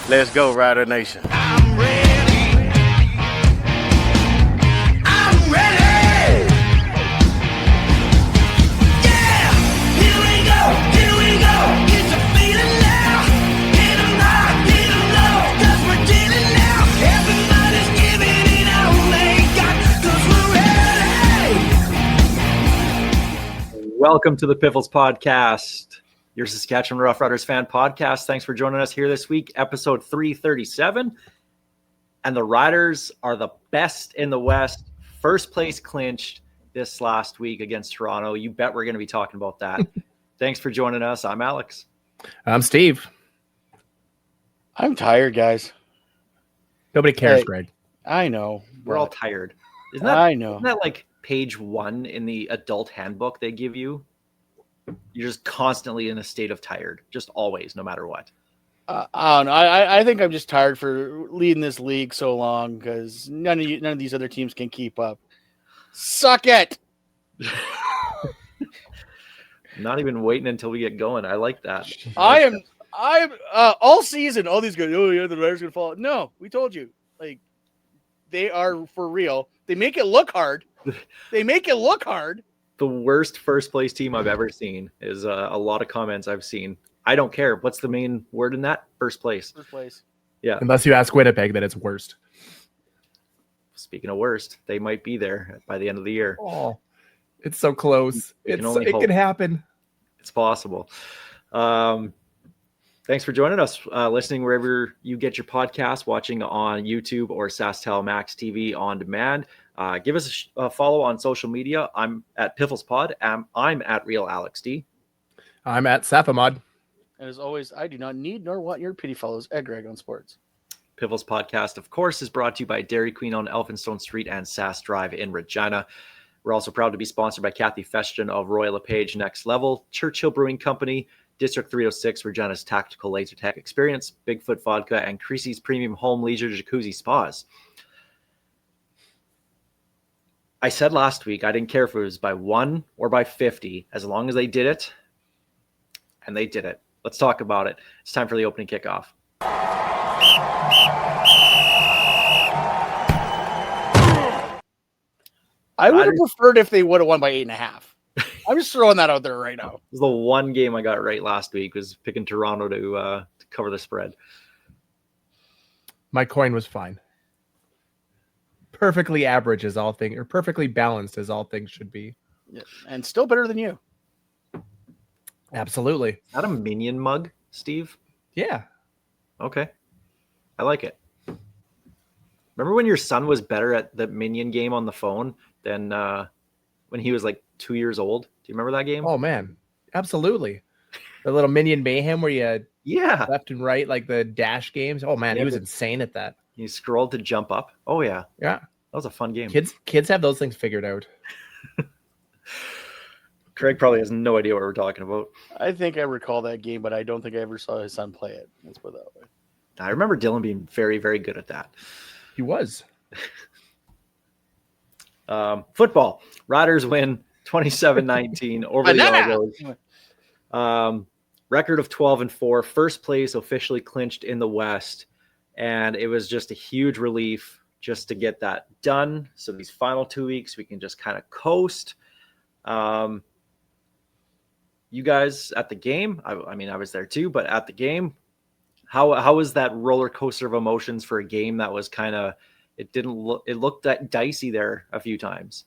Let's go, Rider Nation. I'm ready. I'm ready. Yeah, here we go. Get the feeling now. Hit 'em high, hit 'em low, 'cause we're dealing now. Everybody's giving it all they got, 'cause we're ready. Welcome to the Piffles podcast, your Saskatchewan Roughriders fan podcast. Thanks for joining us here this week, episode 337. And the Riders are the best in the West. First place clinched this last week against Toronto. You bet we're going to be talking about that. Thanks for joining us. I'm Alex. I'm Steve. I'm tired, guys. Nobody cares, Hey. Greg. I know. We're all but tired. I know. Isn't that like page 1 in the adult handbook they give you? You're just constantly in a state of tired, just always, no matter what. I don't know. I think I'm just tired for leading this league so long because none of these other teams can keep up. Suck it. Not even waiting until we get going. I like that. I'm all season. All these guys. Oh yeah, the Riders gonna fall. No, we told you. Like they are for real. They make it look hard. The worst first place team I've ever seen is a lot of comments I've seen. I don't care. What's the main word in that? First place. First place. Yeah. Unless you ask Winnipeg, that it's worst. Speaking of worst, they might be there by the end of the year. Oh, it's so close. can only It hope. could happen. It's possible. Thanks for joining us, listening wherever you get your podcast, watching on YouTube or SaskTel Max TV on demand. Give us a follow on social media. I'm at Piffles Pod. I'm at Real Alex D. I'm at Saphamod. And as always, I do not need nor want your pity follows at Greg on Sports. Piffles Podcast, of course, is brought to you by Dairy Queen on Elphinstone Street and Sask Drive in Regina. We're also proud to be sponsored by Kathy Festian of Royal LePage Next Level, Churchill Brewing Company, District 306, Regina's Tactical Laser Tech Experience, Bigfoot Vodka, and Creasy's Premium Home Leisure Jacuzzi Spas. I said last week I didn't care if it was by 1 or by 50, as long as they did it, and they did it. Let's talk about it. It's time for the opening kickoff. I would have Riders- preferred if they would have won by 8.5. I'm just throwing that out there right now. This is the one game I got right last week, was picking Toronto to cover the spread. My coin was fine. Perfectly average as all things, or perfectly balanced as all things should be. Yeah, and still better than you. Absolutely. Is that a Minion mug, Steve? Yeah. Okay. I like it. Remember when your son was better at the Minion game on the phone than when he was like 2 years old? Do you remember that game? Oh, man. Absolutely. The little Minion Mayhem where you yeah. left and right, like the dash games. Oh, man. Yeah, He was but- insane at that. You scrolled to jump up. Oh, yeah. Yeah. That was a fun game. Kids have those things figured out. Craig probably has no idea what we're talking about. I think I recall that game, but I don't think I ever saw his son play it. Let's put it that way. I remember Dylan being very, very good at that. He was. Football. Riders win 27-19 over the Banana! Argos. Record of 12-4. First place officially clinched in the West. And it was just a huge relief just to get that done. So these final 2 weeks, we can just kind of coast. You guys at the game, I mean, I was there too, but at the game, how was that roller coaster of emotions for a game that was kind of, it looked that dicey there a few times.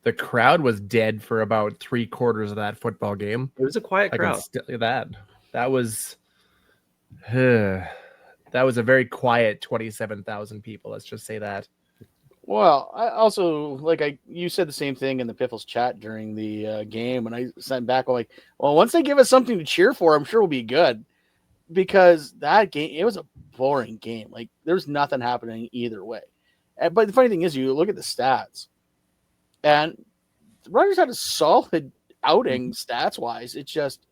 The crowd was dead for about 3/4 of that football game. It was a quiet I crowd. can still that was that was a very quiet 27,000 people. Let's just say that. Well, I also you said the same thing in the Piffles chat during the game, and I sent back like, well, once they give us something to cheer for, I'm sure we'll be good. Because that game, it was a boring game. Like there's nothing happening either way. But the funny thing is, you look at the stats, and the Riders had a solid outing stats wise. It's just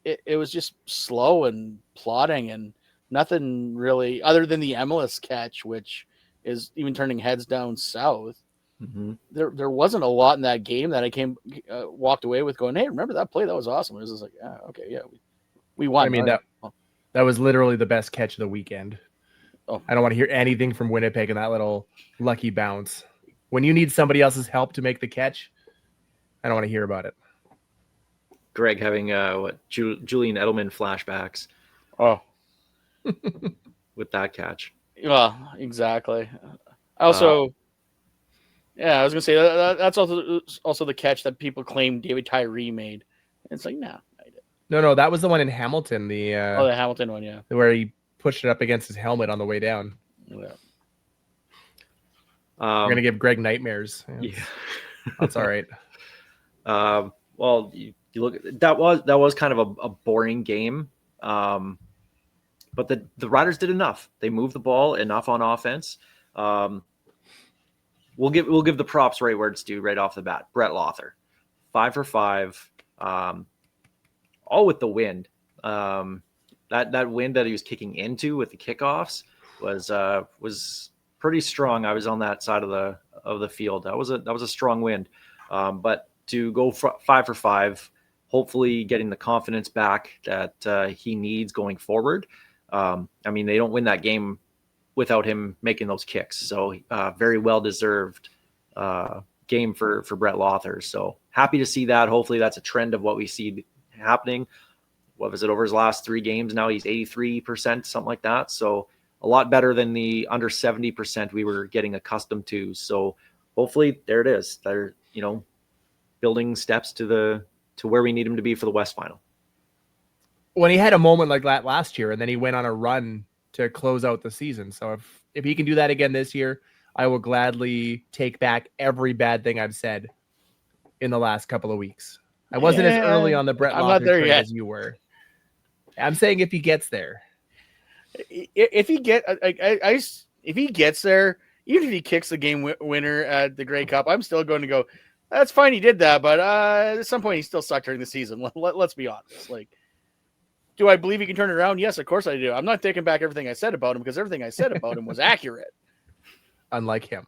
it was just slow and plodding, and nothing really other than the MLS catch, which is even turning heads down south. Mm-hmm. There wasn't a lot in that game that I walked away with going, hey, remember that play? That was awesome. It was just like, okay, yeah, we won. I mean, That was literally the best catch of the weekend. Oh. I don't want to hear anything from Winnipeg in that little lucky bounce. When you need somebody else's help to make the catch, I don't want to hear about it. Greg having Julian Edelman flashbacks Oh, with that catch. well, exactly. Also, yeah, I was gonna say that's also the catch that people claim David Tyree made. And it's like, nah, I did. No, that was the one in Hamilton. The Hamilton one, yeah. where he pushed it up against his helmet on the way down. Yeah. We're gonna give Greg nightmares. Yeah, that's all right. Well, you look, that was kind of a boring game, but the Riders did enough. They moved the ball enough on offense. We'll give the props right where it's due right off the bat. Brett Lothar, 5 for 5, all with the wind. That wind that he was kicking into with the kickoffs was pretty strong. I was on that side of the field. That was a strong wind, but to go 5 for 5, hopefully getting the confidence back that he needs going forward. I mean, they don't win that game without him making those kicks. So very well deserved game for Brett Lothar. So happy to see that. Hopefully that's a trend of what we see happening. What was it, over his last 3 games now? He's 83%, something like that. So a lot better than the under 70% we were getting accustomed to. So hopefully there it is. They're, building steps to where we need him to be for the West Final. When he had a moment like that last year, and then he went on a run to close out the season. So if he can do that again this year, I will gladly take back every bad thing I've said in the last couple of weeks. I wasn't as early on the Brett Lothar train as you were. I'm saying if he gets there. If he gets there, even if he kicks the game winner at the Grey Cup, I'm still going to go, that's fine, he did that, but at some point he still sucked during the season. Let's be honest. Like, do I believe he can turn it around? Yes, of course I do. I'm not taking back everything I said about him because everything I said about him was accurate. Unlike him.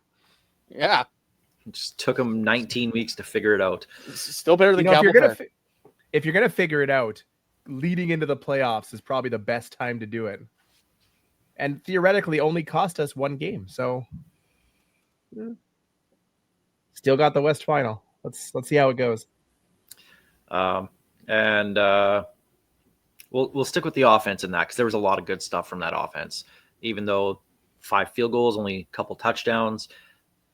Yeah. It just took him 19 weeks to figure it out. It's still better than if you're gonna figure it out, leading into the playoffs is probably the best time to do it. And theoretically only cost us 1 game. So still got the West Final. Let's see how it goes. We'll stick with the offense in that because there was a lot of good stuff from that offense. Even though 5 field goals, only a couple touchdowns,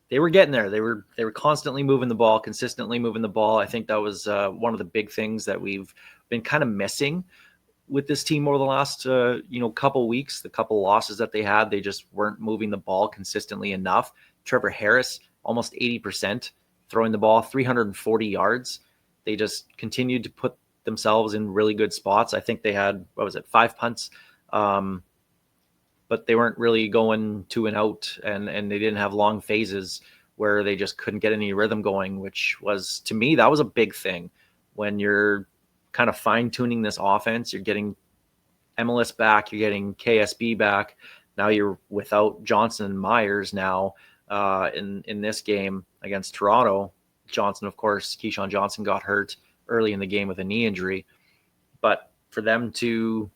they were getting there. They were constantly moving the ball, consistently moving the ball. I think that was one of the big things that we've been kind of missing with this team over the last couple weeks. The couple losses that they had, they just weren't moving the ball consistently enough. Trevor Harris, almost 80% throwing the ball, 340 yards. They just continued to put themselves in really good spots. I think they had, 5 punts, but they weren't really going 2 and out, and they didn't have long phases where they just couldn't get any rhythm going, which was, to me, that was a big thing. When you're kind of fine-tuning this offense, you're getting MLS back, you're getting KSB back. Now you're without Johnson and Myers now in this game against Toronto. Johnson, of course, Keyshawn Johnson got hurt early in the game with a knee injury. But for them to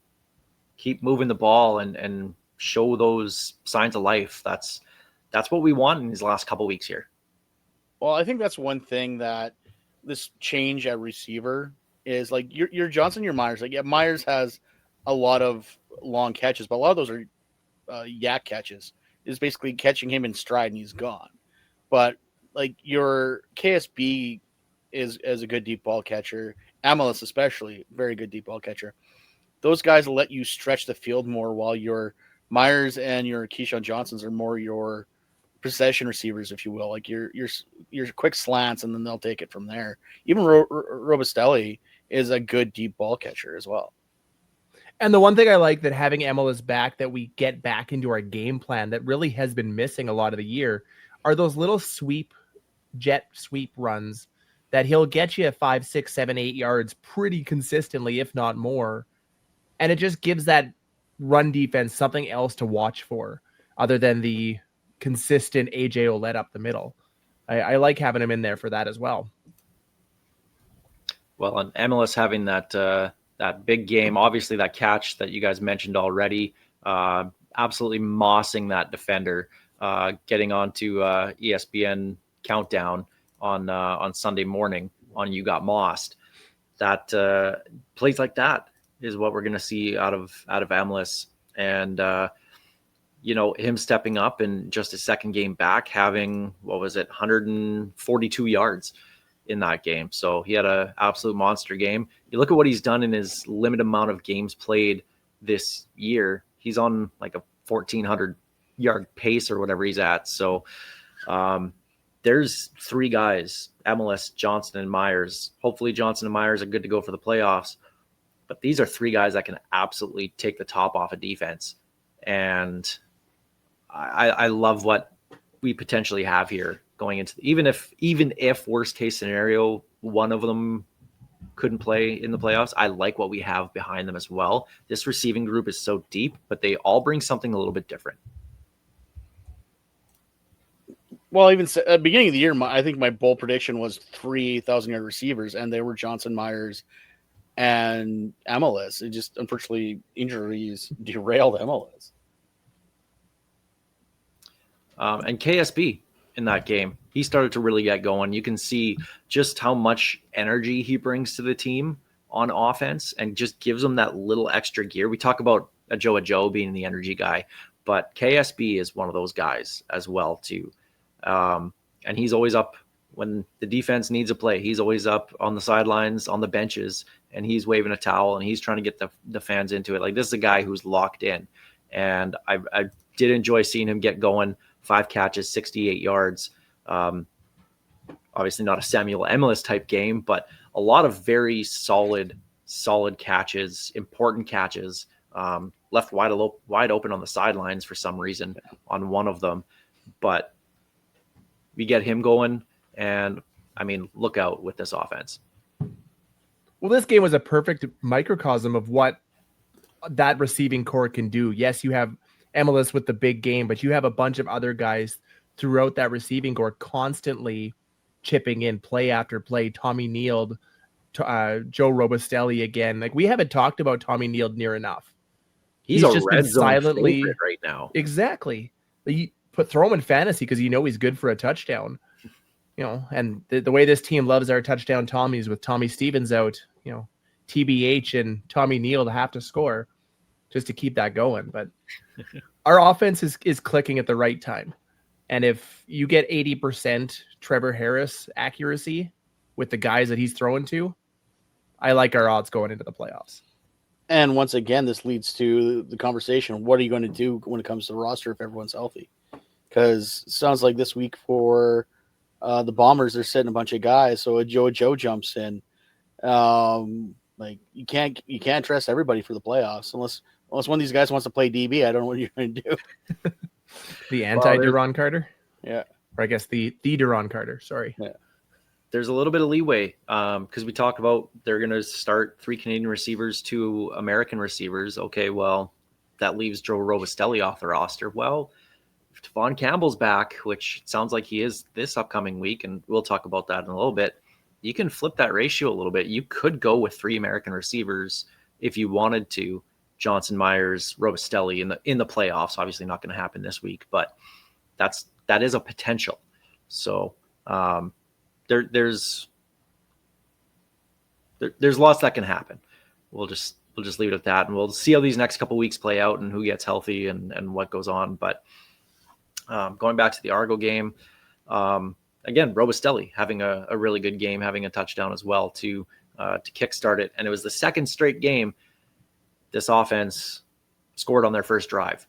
keep moving the ball and show those signs of life, that's what we want in these last couple weeks here. Well, I think that's one thing that this change at receiver is, like, your Johnson, your Myers. Like, yeah, Myers has a lot of long catches, but a lot of those are yak catches. Is basically catching him in stride and he's gone. But like, your KSB is a good deep ball catcher. Amelis especially, very good deep ball catcher. Those guys let you stretch the field more, while your Myers and your Keyshawn Johnsons are more your possession receivers, if you will. Like your quick slants, and then they'll take it from there. Even Robustelli is a good deep ball catcher as well. And the one thing I like that having Amelis back, that we get back into our game plan that really has been missing a lot of the year, are those little jet sweep runs that he'll get you 5, 6, 7, 8 yards pretty consistently, if not more. And it just gives that run defense something else to watch for other than the consistent AJ Olette up the middle. I like having him in there for that as well. Well, and MLS having that that big game. Obviously, that catch that you guys mentioned already, absolutely mossing that defender, getting onto ESPN Countdown on Sunday morning on You Got Mossed. That plays like that is what we're going to see out of Emilus. And, him stepping up in just his second game back, having, 142 yards in that game. So he had an absolute monster game. You look at what he's done in his limited amount of games played this year. He's on like a 1,400 yard pace or whatever he's at. So there's three guys, Emilus, Johnson, and Myers. Hopefully Johnson and Myers are good to go for the playoffs. But these are three guys that can absolutely take the top off of defense. And I love what we potentially have here going into even if worst case scenario, one of them couldn't play in the playoffs. I like what we have behind them as well. This receiving group is so deep, but they all bring something a little bit different. Well, even at the beginning of the year, I think my bold prediction was 3,000-yard receivers, and they were Johnson, Myers, and Emilus. It just, unfortunately, injuries derailed Emilus. And KSB in that game, he started to really get going. You can see just how much energy he brings to the team on offense and just gives them that little extra gear. We talk about Joe being the energy guy, but KSB is one of those guys as well too. And he's always up when the defense needs a play. He's always up on the sidelines, on the benches, and he's waving a towel and he's trying to get the fans into it. Like, this is a guy who's locked in. And I did enjoy seeing him get going. 5 catches, 68 yards. Obviously not a Samuel Emilus type game, but a lot of very solid catches, important catches, left wide open on the sidelines for some reason on one of them. But we get him going, and I mean, look out with this offense. Well, this game was a perfect microcosm of what that receiving core can do. Yes, you have Emilus with the big game, but you have a bunch of other guys throughout that receiving core constantly chipping in play after play. Tommy Neild, Joe Robustelli again. Like, we haven't talked about Tommy Neild near enough. He's just a red been zone silently favorite right now. Exactly. You throw him in fantasy because he's good for a touchdown. And the way this team loves our touchdown Tommies with Tommy Stevens out, TBH and Tommy Neild have to score just to keep that going. But our offense is clicking at the right time. And if you get 80% Trevor Harris accuracy with the guys that he's throwing to, I like our odds going into the playoffs. And once again, this leads to the conversation. What are you going to do when it comes to the roster if everyone's healthy? Because it sounds like this week for the Bombers, they're sitting a bunch of guys. So a Joe jumps in. Like, you can't trust everybody for the playoffs unless one of these guys wants to play DB. I don't know what you're going to do. The anti-Duron Carter? Yeah. Or I guess the Duron Carter. Sorry. Yeah. There's a little bit of leeway because we talked about they're going to start 3 Canadian receivers, 2 American receivers. Okay, well, that leaves Joe Robustelli off the roster. Well, if Devon Campbell's back, which it sounds like he is this upcoming week, and we'll talk about that in a little bit, you can flip that ratio a little bit. You could go with 3 American receivers if you wanted to. Johnson, Myers, Robustelli in the playoffs. Obviously not going to happen this week, but that is a potential. So there's lots that can happen. We'll just leave it at that, and we'll see how these next couple weeks play out and who gets healthy and what goes on. But going back to the Argo game, again, Robustelli having a really good game, having a touchdown as well to kickstart it. And it was the second straight game this offense scored on their first drive.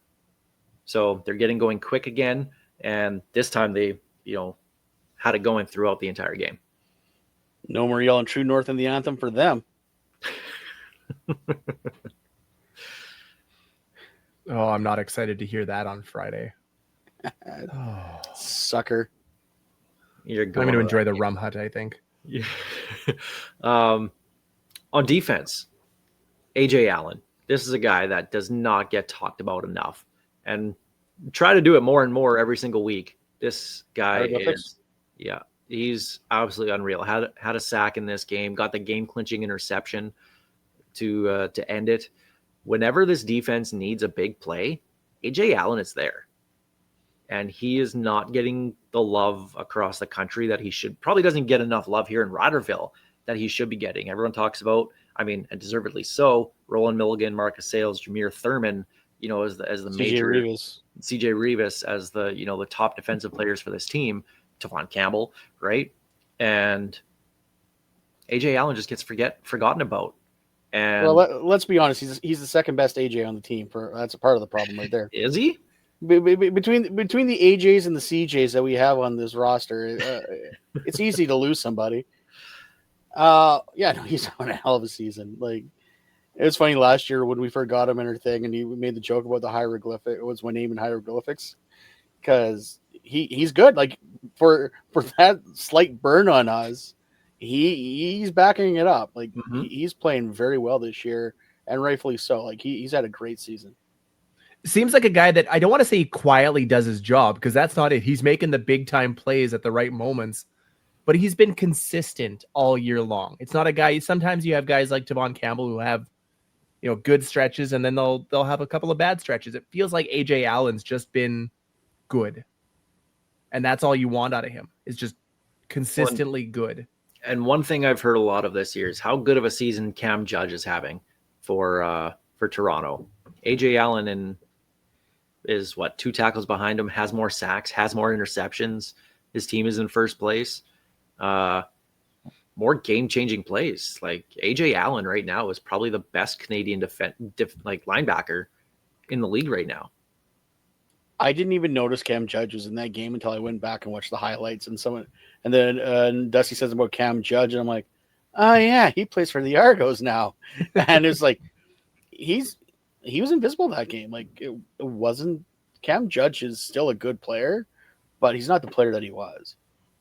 So they're getting going quick again. And this time they, had it going throughout the entire game. No more yelling True North in the anthem for them. Oh, I'm not excited to hear that on Friday. Sucker. I'm going to enjoy the rum hut, I think. Yeah. On defense, AJ Allen. This is a guy that does not get talked about enough, and try to do it more and more every single week. This guy he's absolutely unreal. Had a sack in this game, got the game clinching interception to end it. Whenever this defense needs a big play, AJ Allen is there. And he is not getting the love across the country that he should. Probably doesn't get enough love here in Riderville that he should be getting. Everyone talks about, and deservedly so, Roland Milligan, Marcus Sales, Jameer Thurman, as the major CJ Rivas as the top defensive players for this team, Tavon Campbell, right? And AJ Allen just gets forgotten about. And let's be honest, he's the second best AJ on the team. That's a part of the problem right there. Is he? Between the AJs and the CJs that we have on this roster, it's easy to lose somebody. He's having a hell of a season. Like, it was funny last year when we forgot him and everything, and he made the joke about the hieroglyphic. It was my name in hieroglyphics because he's good. Like, for that slight burn on us, he's backing it up. Like, he's playing very well this year, and rightfully so. Like, he's had a great season. Seems like a guy that I don't want to say he quietly does his job, because that's not it. He's making the big time plays at the right moments, but he's been consistent all year long. It's not a guy. Sometimes you have guys like Tavon Campbell who have, good stretches, and then they'll have a couple of bad stretches. It feels like AJ Allen's just been good, and that's all you want out of him, is just consistently good. And one thing I've heard a lot of this year is how good of a season Cam Judge is having for Toronto. AJ Allen is 2 tackles behind him, has more sacks, has more interceptions. His team is in first place. More game-changing plays. Like, AJ Allen right now is probably the best Canadian linebacker in the league right now. I didn't even notice Cam Judge was in that game until I went back and watched the highlights. And then Dusty says about Cam Judge, and I'm like, oh yeah, he plays for the Argos now. And it's like he was invisible that game. Like, it wasn't. Cam Judge is still a good player, but he's not the player that he was.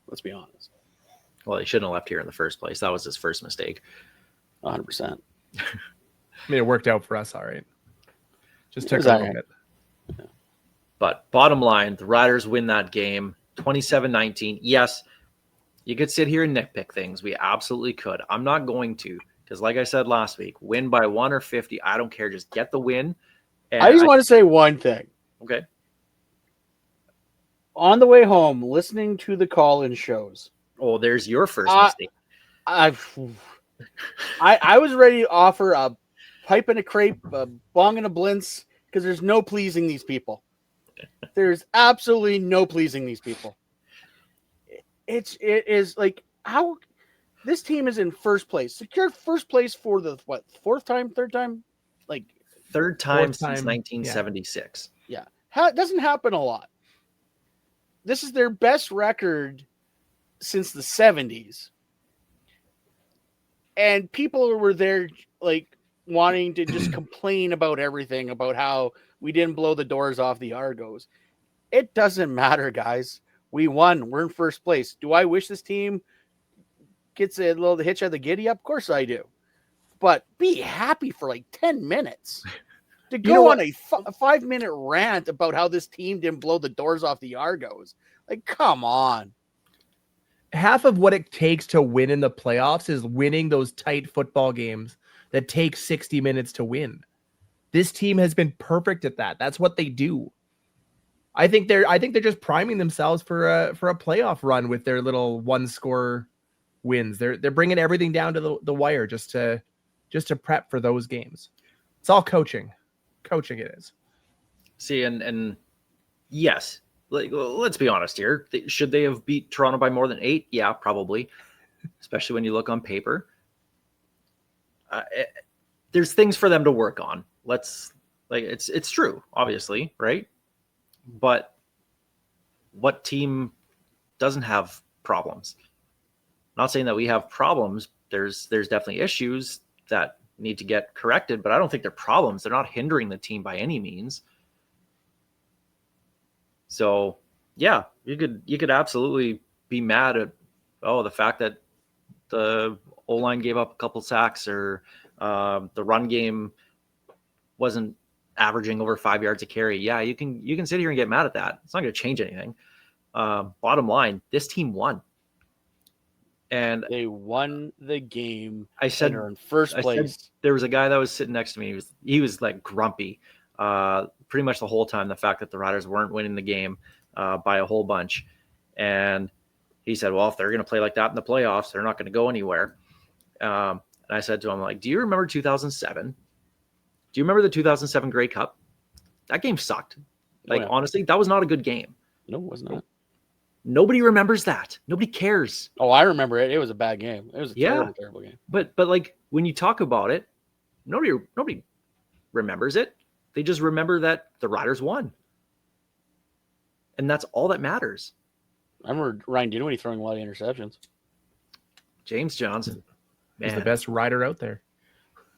Let's be honest. Well, he shouldn't have left here in the first place. That was his first mistake. 100%. It worked out for us, all right. Just took a moment. Yeah. But bottom line, the Riders win that game 27-19. Yes, you could sit here and nitpick things. We absolutely could. I'm not going to, because like I said last week, win by 1 or 50, I don't care. Just get the win. And I just want to say one thing. Okay. On the way home, listening to the call-in shows. Oh, there's your first mistake. I was ready to offer a pipe and a crepe, a bong and a blintz, because there's no pleasing these people. There's absolutely no pleasing these people. It is like, how this team is in first place, secured first place for the third time, like third time since 1976. Yeah, it doesn't happen a lot. This is their best record since the 70s, and people were there like wanting to just complain about everything, about how we didn't blow the doors off the Argos. It doesn't matter, guys. We won. We're in first place. Do I wish this team gets a little hitch of the giddy up? Of course I do. But be happy for like 10 minutes. To go on a 5-minute rant about how this team didn't blow the doors off the Argos. Like, come on. Half of what it takes to win in the playoffs is winning those tight football games that take 60 minutes to win. This team has been perfect at that. That's what they do. I think they're just priming themselves for a playoff run with their little 1-score wins. They're bringing everything down to the wire just to prep for those games. It's all coaching. Coaching it is. See, and yes, let's be honest here. Should they have beat Toronto by more than 8? Yeah, probably. Especially when you look on paper. There's things for them to work on. It's true, obviously, right? But what team doesn't have problems? Not saying that we have problems. There's definitely issues that need to get corrected, but I don't think they're problems. They're not hindering the team by any means. So yeah, you could absolutely be mad at the fact that the O-line gave up a couple sacks, or the run game wasn't averaging over 5 yards a carry. Yeah, you can sit here and get mad at that. It's not going to change anything. Bottom line, this team won. And They won the game. I said, and are in first I place. said there was a guy that was sitting next to me. He was like grumpy, pretty much the whole time. The fact that the Riders weren't winning the game by a whole bunch, and he said, "Well, if they're going to play like that in the playoffs, they're not going to go anywhere." And I said to him, "Like, do you remember 2007? Do you remember the 2007 Grey Cup? That game sucked. Like, honestly, that was not a good game. No, it was not. Nobody remembers that. Nobody cares. Oh, I remember it. It was a bad game. It was a terrible, terrible game. But like when you talk about it, nobody remembers it. They just remember that the Riders won, and that's all that matters." I remember Ryan Dinwiddie throwing a lot of interceptions. James Johnson, He's the best rider out there.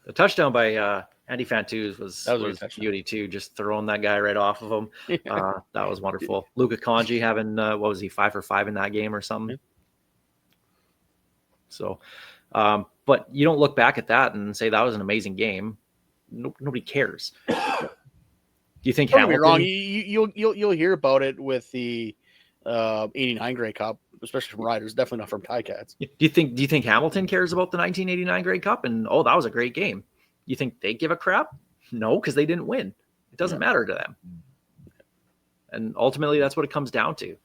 The touchdown by Andy Fantuz was beauty too. Just throwing that guy right off of him. That was wonderful. Luka Kanji having what was he 5 for 5 in that game or something? So, but you don't look back at that and say that was an amazing game. Nobody cares. Do you think Don't get me Hamilton? wrong. You'll hear about it with the 89 Grey Cup, especially from Riders. Definitely not from Ticats. Do you think Hamilton cares about the 1989 Grey Cup and that was a great game? You think they give a crap? No, because they didn't win. It doesn't matter to them. And ultimately, that's what it comes down to.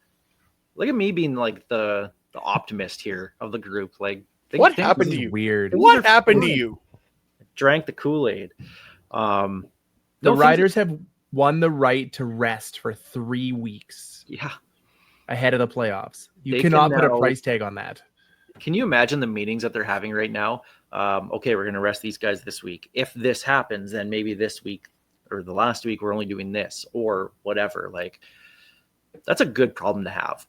Look at me being like the optimist here of the group. Like, what happened to you? Weird. What happened to you? Drank the Kool-Aid. The Riders have won the right to rest for 3 weeks. Yeah. Ahead of the playoffs. You They cannot can put a now- price tag on that. Can you imagine the meetings that they're having right now? Okay, we're going to rest these guys this week. If this happens, then maybe this week or the last week we're only doing this or whatever. Like, that's a good problem to have.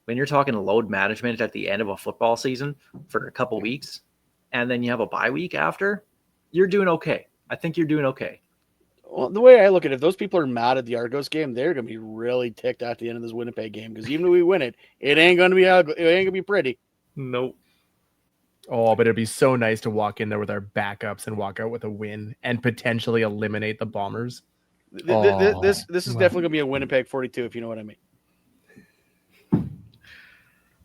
When you're talking load management at the end of a football season for a couple weeks, and then you have a bye week after, you're doing okay. I think you're doing okay. Well, the way I look at it, if those people are mad at the Argos game, they're going to be really ticked at the end of this Winnipeg game because even if we win it, it ain't going to be ugly. It ain't going to be pretty. Nope. Oh, but it'd be so nice to walk in there with our backups and walk out with a win and potentially eliminate the Bombers. This is definitely going to be a Winnipeg 42, if you know what I mean.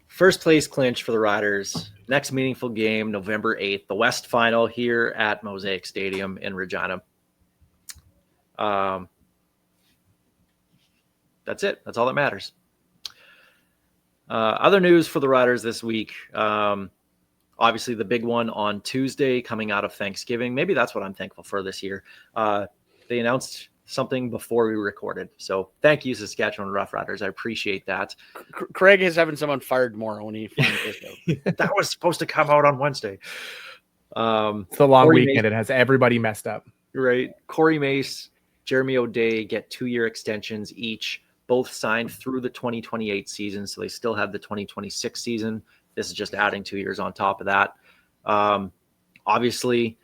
First place clinch for the Riders. Next meaningful game, November 8th, the West Final here at Mosaic Stadium in Regina. That's it. That's all that matters. Other news for the Riders this week. Obviously, the big one on Tuesday coming out of Thanksgiving. Maybe that's what I'm thankful for this year. They announced something before we recorded. So thank you, Saskatchewan Roughriders. I appreciate that. Craig is having someone fired tomorrow when he finds this out. That was supposed to come out on Wednesday. It's the long Corey weekend. Mace, It has everybody messed up. right? Corey Mace, Jeremy O'Day get 2-year extensions each, both signed through the 2028 season. So they still have the 2026 season. This is just adding 2 years on top of that. Obviously,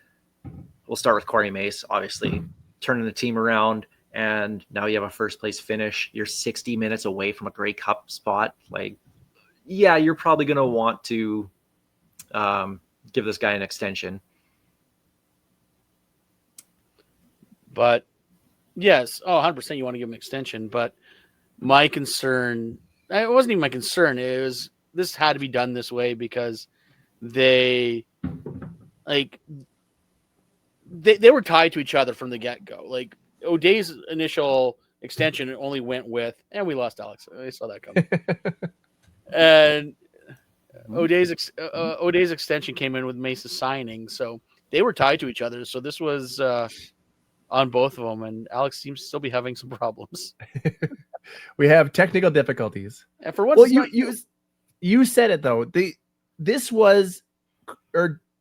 we'll start with Corey Mace, obviously turning the team around. And now you have a first place finish. You're 60 minutes away from a Grey Cup spot. Like, yeah, you're probably going to want to give this guy an extension. But yes, 100% you want to give him an extension. But my concern, it wasn't even my concern. It was, this had to be done this way because they were tied to each other from the get-go. Like, O'Day's initial extension only went with, and we lost Alex. I saw that coming. And O'Day's extension came in with Mace's signing, so they were tied to each other. So this was on both of them, and Alex seems to still be having some problems. We have technical difficulties. And for once, Well, you said it though.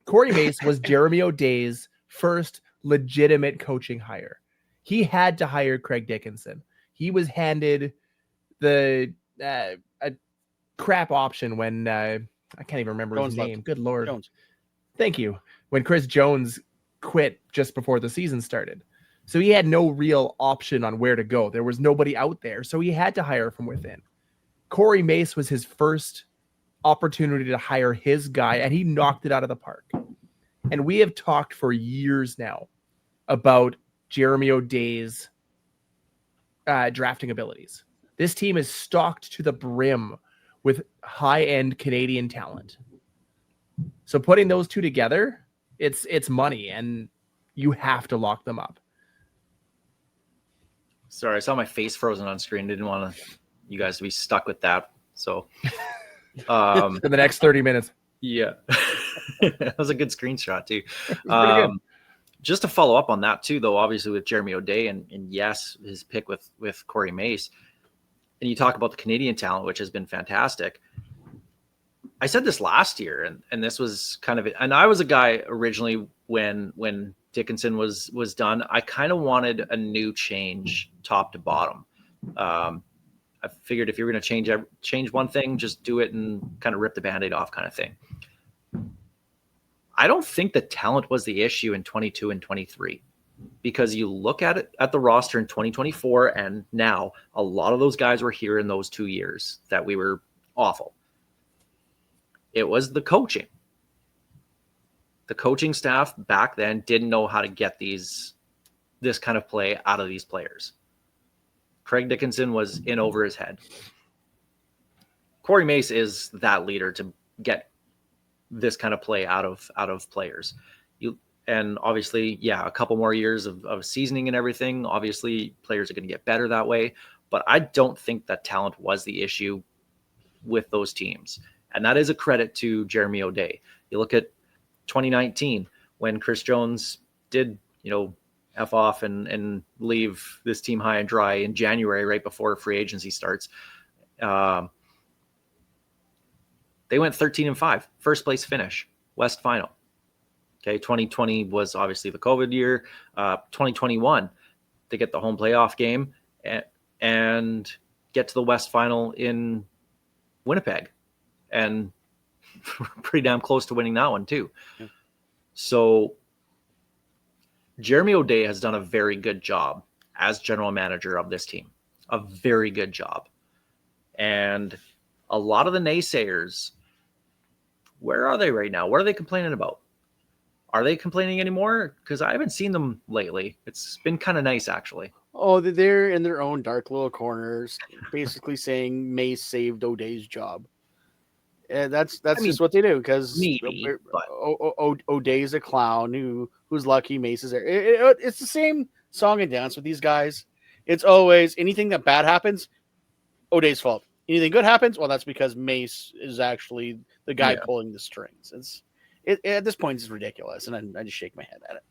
Corey Mace was Jeremy O'Day's first legitimate coaching hire. He had to hire Craig Dickinson. He was handed a crap option when I can't even remember his name. Good Lord. Jones. Thank you. When Chris Jones quit just before the season started. So he had no real option on where to go. There was nobody out there. So he had to hire from within. Corey Mace was his first opportunity to hire his guy, and he knocked it out of the park. And we have talked for years now about Jeremy O'Day's drafting abilities. This team is stocked to the brim with high-end Canadian talent. So putting those two together, it's money, and you have to lock them up. Sorry, I saw my face frozen on screen. Didn't want you guys to be stuck with that. So, For the next 30 minutes. yeah, that was a good screenshot too. It's pretty good. Just to follow up on that too, though, obviously with Jeremy O'Day and yes, his pick with Corey Mace, and you talk about the Canadian talent, which has been fantastic. I said this last year, and this was kind of it. And I was a guy originally when Dickinson was done. I kind of wanted a new change, top to bottom. I figured if you were going to change one thing, just do it and kind of rip the Band-Aid off, kind of thing. I don't think the talent was the issue in 22 and 23, because you look at it at the roster in 2024 and now, a lot of those guys were here in those 2 years that we were awful. It was the coaching. The coaching staff back then didn't know how to get this kind of play out of these players. Craig Dickinson was in over his head. Corey Mace is that leader to get this kind of play out of players. And obviously, yeah, a couple more years of seasoning and everything. Obviously, players are going to get better that way. But I don't think that talent was the issue with those teams. And that is a credit to Jeremy O'Day. You look at 2019 when Chris Jones did, F off and leave this team high and dry in January, right before free agency starts. They went 13-5, first place finish, West Final. Okay, 2020 was obviously the COVID year. 2021, they get the home playoff game and get to the West Final in Winnipeg, and pretty damn close to winning that one too. Yeah. So Jeremy O'Day has done a very good job as general manager of this team, a very good job. And a lot of the naysayers, where are they right now? What are they complaining about? Are they complaining anymore? Because I haven't seen them lately. It's been kind of nice, actually. Oh, they're in their own dark little corners, basically saying Mace saved O'Day's job. And that's just what they do, because O'Day's a clown who's lucky Mace is there. It's the same song and dance with these guys. It's always anything that bad happens, O'Day's fault. Anything good happens, well, that's because Mace is actually the guy pulling the strings. At this point, it's ridiculous, and I just shake my head at it.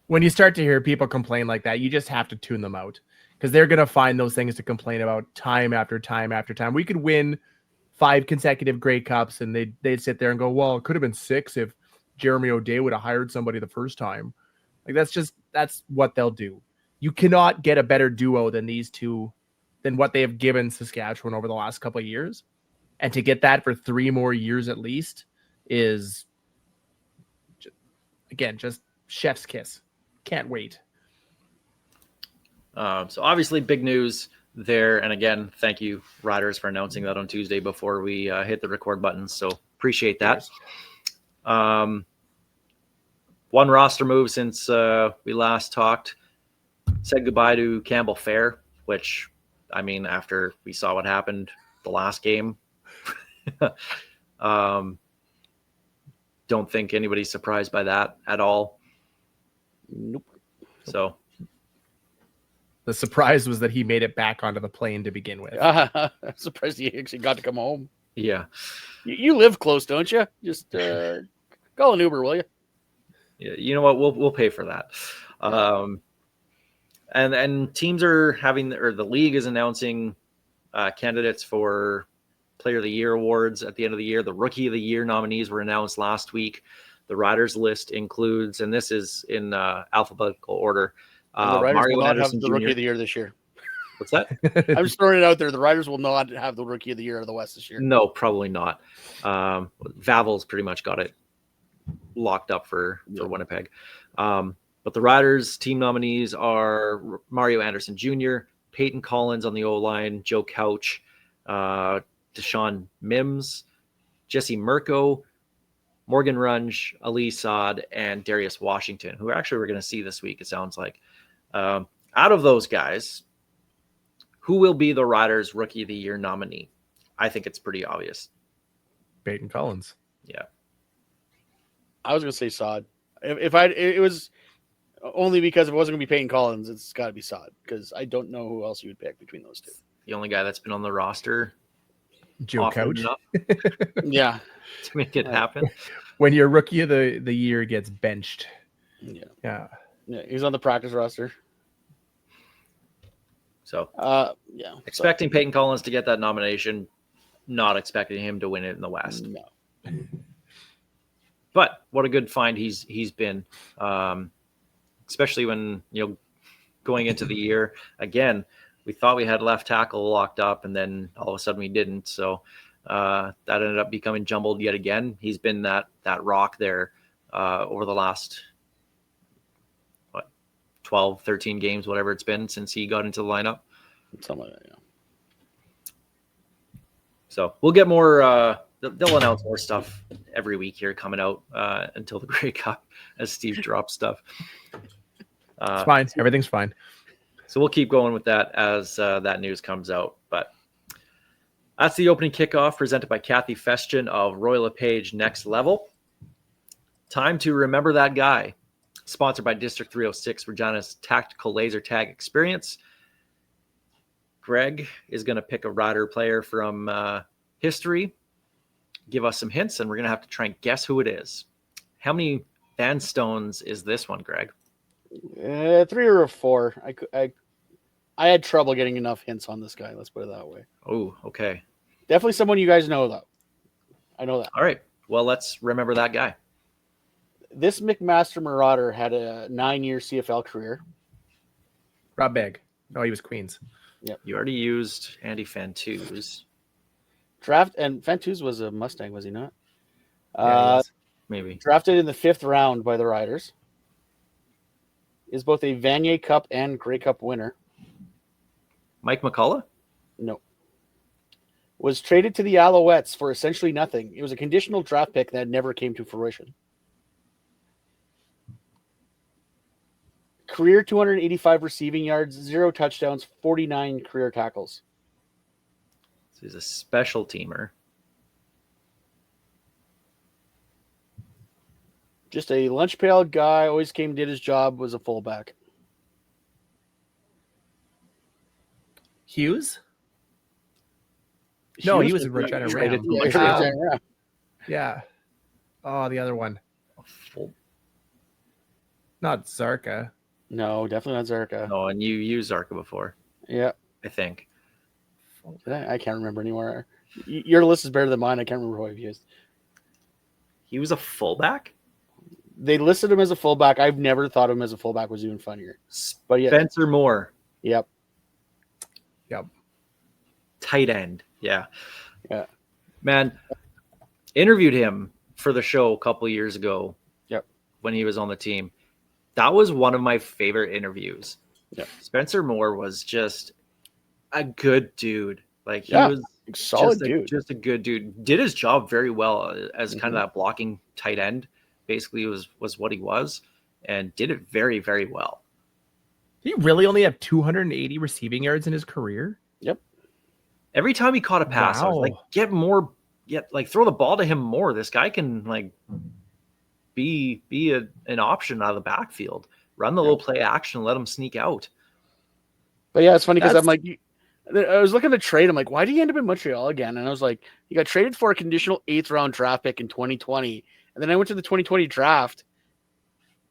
When you start to hear people complain like that, you just have to tune them out, because they're going to find those things to complain about time after time after time. We could win 5 consecutive Grey Cups, and they'd sit there and go, well, it could have been 6 if Jeremy O'Day would have hired somebody the first time. Like, that's what they'll do. You cannot get a better duo than these two, than what they have given Saskatchewan over the last couple of years. And to get that for 3 more years at least is, just chef's kiss. Can't wait. So obviously big news there. And again, thank you, Riders, for announcing that on Tuesday before we hit the record button. So appreciate that. One roster move since we last talked. Said goodbye to Campbell Fair, which, I mean, after we saw what happened the last game, don't think anybody's surprised by that at all. Nope. So the surprise was that he made it back onto the plane to begin with. I'm surprised he actually got to come home. Yeah. You live close, don't you? Just call an Uber, will you? Yeah. You know what? We'll pay for that. And teams are having, or the league is announcing candidates for Player of the Year awards at the end of the year. The Rookie of the Year nominees were announced last week. The Riders list includes, and this is in alphabetical order, the Riders Mario will not Anderson have the Jr. Rookie of the Year this year. What's that? I'm just throwing it out there. The Riders will not have the Rookie of the Year of the West this year. No, probably not. Vavil's pretty much got it locked up for Winnipeg. But the Riders team nominees are Mario Anderson Jr., Peyton Collins on the O-line, Joe Couch, Deshaun Mims, Jesse Mirko, Morgan Runge, Ali Saad, and Darius Washington, who actually we're going to see this week, it sounds like. Out of those guys, who will be the Riders Rookie of the Year nominee? I think it's pretty obvious. Peyton Collins. Yeah. I was gonna say Sod. It was only because if it wasn't gonna be Peyton Collins, it's got to be Sod because I don't know who else you would pick between those two. The only guy that's been on the roster Joe often Couch. enough Yeah, to make it happen. When your rookie of the year gets benched. yeah, Yeah. He's on the practice roster. So Yeah, expecting Peyton Collins to get that nomination, not expecting him to win it in the West. No. But what a good find he's been, especially when going into the year again. We thought we had left tackle locked up, and then all of a sudden we didn't. So that ended up becoming jumbled yet again. He's been that rock there over the last 12, 13 games, whatever it's been since he got into the lineup. Something like that, yeah. So we'll get more. They'll announce more stuff every week here coming out until the Grey Cup as Steve drops stuff. It's fine. Everything's fine. So we'll keep going with that as that news comes out. But that's the opening kickoff presented by Kathy Festian of Royal LePage Next Level. Time to remember that guy. Sponsored by District 306, Regina's tactical laser tag experience. Greg is going to pick a rider player from history, give us some hints, and we're going to have to try and guess who it is. How many Vanstones is this one, Greg? 3 or 4. I had trouble getting enough hints on this guy. Let's put it that way. Oh, okay. Definitely someone you guys know, though. I know that. All right. Well, let's remember that guy. This McMaster Marauder had a 9-year CFL career. Rob Begg. No, he was Queens. Yep. You already used Andy Fantuz. And Fantuz was a Mustang, was he not? Yeah, he was. Maybe. Drafted in the 5th round by the Riders. Is both a Vanier Cup and Grey Cup winner. Mike McCullough? No. Was traded to the Alouettes for essentially nothing. It was a conditional draft pick that never came to fruition. Career 285 receiving yards, 0 touchdowns, 49 career tackles. So he's a special teamer. Just a lunch pail guy, always came, did his job, was a fullback. Hughes? No, he was a Regina traded Ram. to Yeah, Montreal. yeah. Yeah. Oh, the other one. Not Zarka. No, definitely not Zerka. No, and you used Arca before, Yeah. I think. I can't remember anymore. Your list is better than mine. I can't remember who I've used. He was a fullback? They listed him as a fullback. I've never thought of him as a fullback was even funnier. But yeah. Spencer Moore. Yep. Tight end. Yeah. Yeah. Man, interviewed him for the show a couple of years ago. Yep. When he was on the team. That was one of my favorite interviews. Yeah. Spencer Moore was just a good dude. Like he Yeah. was Solid dude. just a good dude. Did his job very well as kind of that blocking tight end. Basically was what he was, and did it very, very well. Did he really only have 280 receiving yards in his career? Yep. Every time he caught a pass, I was like, get more, throw the ball to him more. This guy can like be an option out of the backfield. Run the little play action, let him sneak out. But yeah, it's funny because I'm like, I was looking to trade. I'm like, why did he end up in Montreal again? And I was like, he got traded for a conditional 8th round draft pick in 2020. And then I went to the 2020 draft,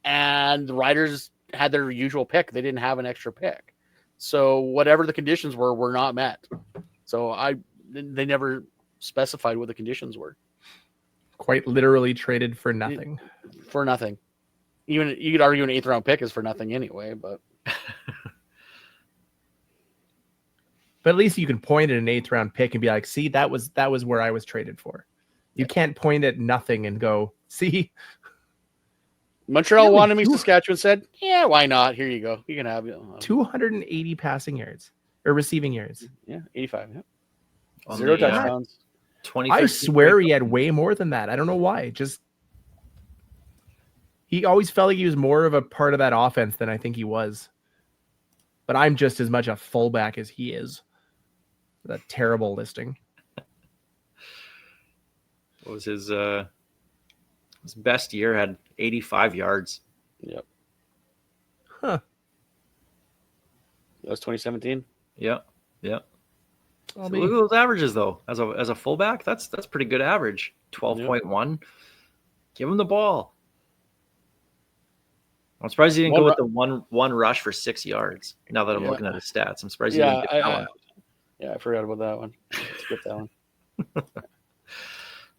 and the Riders had their usual pick. They didn't have an extra pick. So whatever the conditions were not met. So they never specified what the conditions were. Quite literally traded for nothing. For nothing. Even you could argue an 8th round pick is for nothing anyway, but But at least you can point at an 8th round pick and be like, see, that was where I was traded for. You can't point at nothing and go, see. Montreal wanted me. Saskatchewan said, yeah, why not? Here you go. You can have it. 280 passing yards or receiving yards. Yeah, 85. Yeah. On 0 the, touchdowns. I swear he had way more than that. I don't know why. Just he always felt like he was more of a part of that offense than I think he was. But I'm just as much a fullback as he is. That terrible listing. What was his His best year had 85 yards. Yep. Huh. That was 2017. Yeah. I'll So be- look at those averages, though. As a fullback, that's pretty good average. 12.1. Give him the ball. I'm surprised he didn't One go with ru- the one rush for 6 yards. Now that I'm Yeah. looking at his stats, I'm surprised he didn't get that one. I forgot about that one. Skip that one.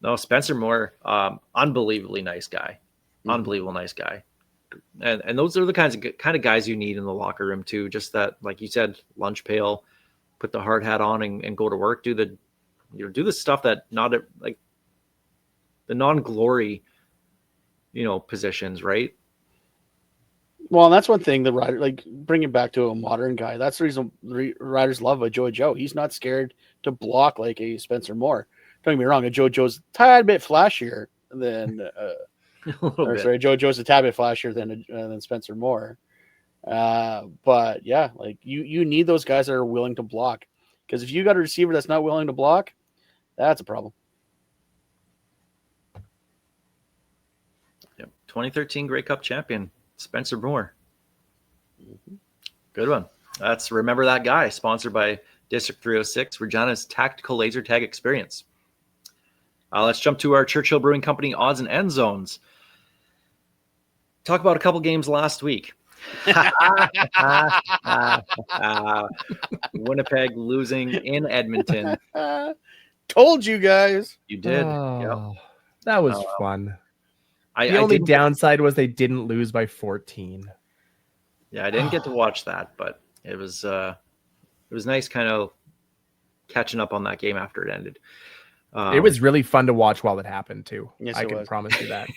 No, Spencer Moore, unbelievably nice guy. Mhm. Unbelievable nice guy. And those are the kind of guys you need in the locker room too. Just that, like you said, lunch pail, put the hard hat on and go to work. Do the stuff that not like the non-glory, positions, right? Well, and that's one thing the rider, like, bring it back to a modern guy. That's the reason riders love a Joe. He's not scared to block like a Spencer Moore. Don't get me wrong, a Joe's a tad bit flashier than, A little bit. sorry, Joe's a tad bit flashier than Spencer Moore. But yeah, like you need those guys that are willing to block, because if you got a receiver that's not willing to block, that's a problem. Yep. 2013 Grey Cup champion, Spencer Moore. Good one. That's Remember That Guy, sponsored by District 306, Regina's tactical laser tag experience. Let's jump to our Churchill Brewing Company odds and end zones. Talk about a couple games last week. Winnipeg losing in Edmonton. Told you guys. You did. Oh, that was fun. The only didn't- downside was they didn't lose by 14. Yeah, I didn't get to watch that, but it was nice kind of catching up on that game after it ended. It was really fun to watch while it happened too. Yes, I it can was. promise you that.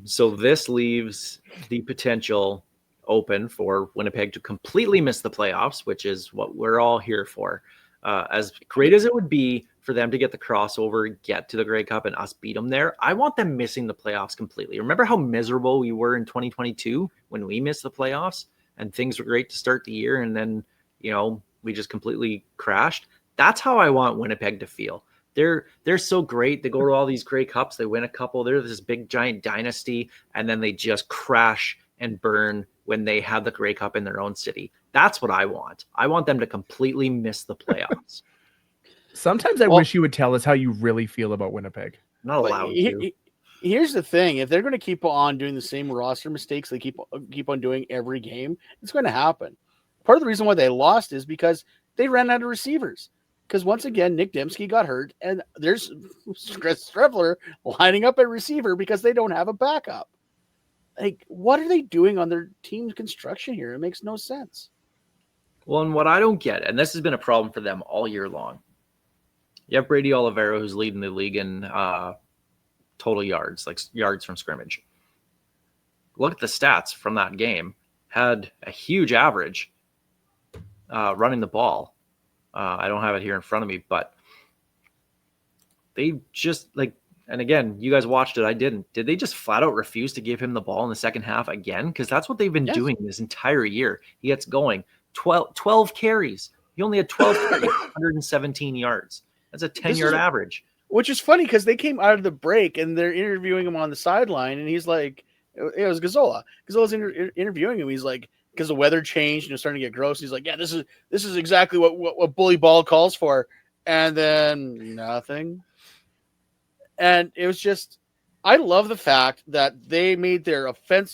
So this leaves the potential open for Winnipeg to completely miss the playoffs, which is what we're all here for. As great as it would be for them to get the crossover, get to the Grey Cup, and us beat them there, I want them missing the playoffs completely. Remember how miserable we were in 2022 when we missed the playoffs and things were great to start the year, and then we just completely crashed? That's how I want Winnipeg to feel. They're so great. They go to all these Grey Cups, they win a couple. They're this big giant dynasty, and then they just crash and burn when they have the Grey Cup in their own city. That's what I want. I want them to completely miss the playoffs. Sometimes I wish you would tell us how you really feel about Winnipeg. I'm not allowed to. Here's the thing: if they're going to keep on doing the same roster mistakes they keep on doing every game, it's going to happen. Part of the reason why they lost is because they ran out of receivers. Because once again, Nick Dembski got hurt, and there's Strevler lining up at receiver because they don't have a backup. Like, what are they doing on their team construction here? It makes no sense. Well, and what I don't get, and this has been a problem for them all year long, you have Brady Oliveira, who's leading the league in total yards, like yards from scrimmage. Look at the stats from that game. Had a huge average running the ball. I don't have it here in front of me, but they just and again, you guys watched it. I didn't. Did they just flat out refuse to give him the ball in the second half again? Because that's what they've been doing this entire year. He gets going. 12 carries. He only had 12 carries, 117 yards. That's a 10-yard average. Which is funny because they came out of the break and they're interviewing him on the sideline, and he's like, it was Gazzola. Gazzola's interviewing him. He's like, because the weather changed and it's starting to get gross. He's like, yeah, this is exactly what bully ball calls for. And then nothing. And it was just, I love the fact that they made their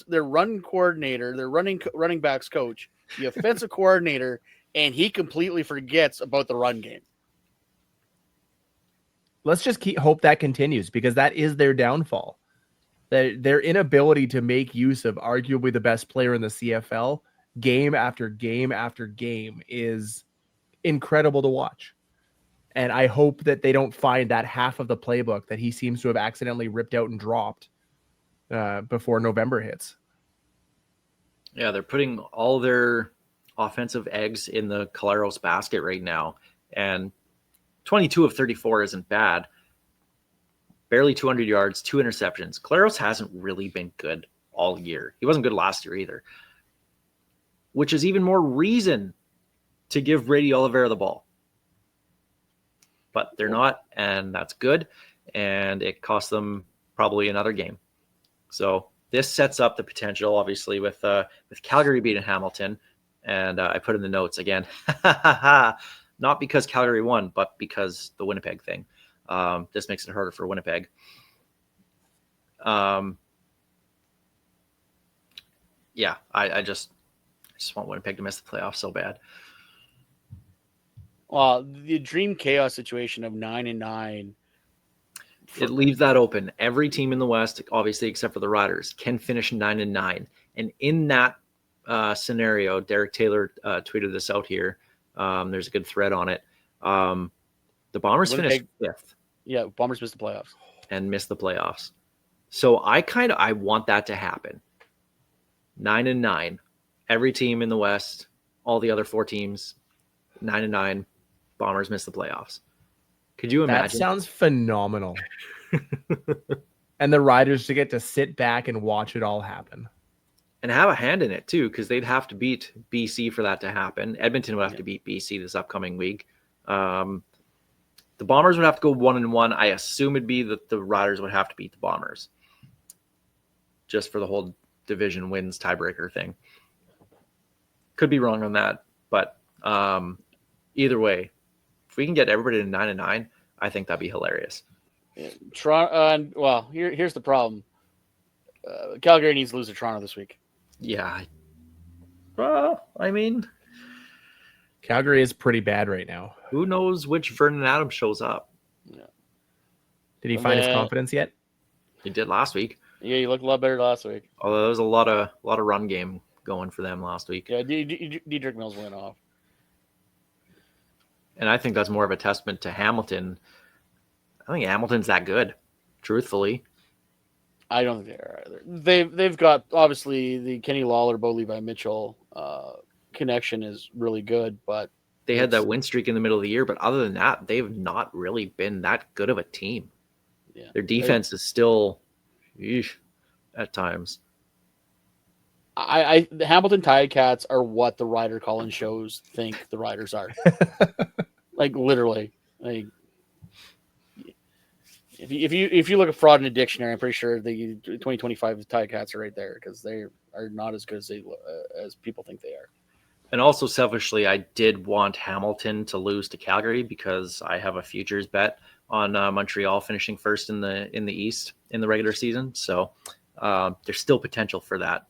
run coordinator, their running backs coach, the offensive coordinator, and he completely forgets about the run game. Let's just hope that continues, because that is their downfall. Their inability to make use of arguably the best player in the CFL game after game after game is incredible to watch. And I hope that they don't find that half of the playbook that he seems to have accidentally ripped out and dropped before November hits. Yeah, they're putting all their offensive eggs in the Caleros basket right now. And 22 of 34 isn't bad. Barely 200 yards, 2 interceptions. Caleros hasn't really been good all year. He wasn't good last year either. Which is even more reason to give Brady Oliveira the ball. But they're not, and that's good. and it cost them probably another game. So this sets up the potential, obviously, with Calgary beating Hamilton. And I put in the notes again, not because Calgary won, but because the Winnipeg thing. This makes it harder for Winnipeg. Yeah, I just want Winnipeg to miss the playoffs so bad. Well, the dream chaos situation of 9-9. It leaves that open. Every team in the West, obviously except for the Riders, can finish 9-9. And in that scenario, Derek Taylor tweeted this out here. There's a good thread on it. The Bombers finished 5th. Yeah, Bombers missed the playoffs. And missed the playoffs. So I want that to happen. 9-9. Every team in the West, all the other 4 teams, 9-9. Bombers miss the playoffs. Could you imagine? That sounds phenomenal. And the Riders to get to sit back and watch it all happen. And have a hand in it, too, because they'd have to beat BC for that to happen. Edmonton would have to beat BC this upcoming week. The Bombers would have to go 1-1. I assume it'd be that the Riders would have to beat the Bombers. Just for the whole division wins tiebreaker thing. Could be wrong on that. But either way, if we can get everybody to 9-9, I think that'd be hilarious. Toronto. Well, here's the problem. Calgary needs to lose to Toronto this week. Yeah. Well, I mean, Calgary is pretty bad right now. who knows which Vernon Adams shows up? Yeah. Did he find his confidence yet? He did last week. Yeah, you looked a lot better last week. Although there was a lot of run game going for them last week. Yeah, Diedrich Mills went off. And I think that's more of a testament to Hamilton. I think Hamilton's that good, truthfully. I don't think they are either. They've got, obviously, the Kenny Lawler, Bo Levi Mitchell connection is really good, but they had that win streak in the middle of the year, but other than that, they've not really been that good of a team. Yeah. Their defense is still at times. The Hamilton Ticats are what the Ryder Collins shows think the Riders are. Like literally. Like if you look at fraud in a dictionary, I'm pretty sure the 2025 Ticats are right there because they are not as good as people think they are. And also selfishly, I did want Hamilton to lose to Calgary because I have a futures bet on Montreal finishing first in the East in the regular season. So there's still potential for that.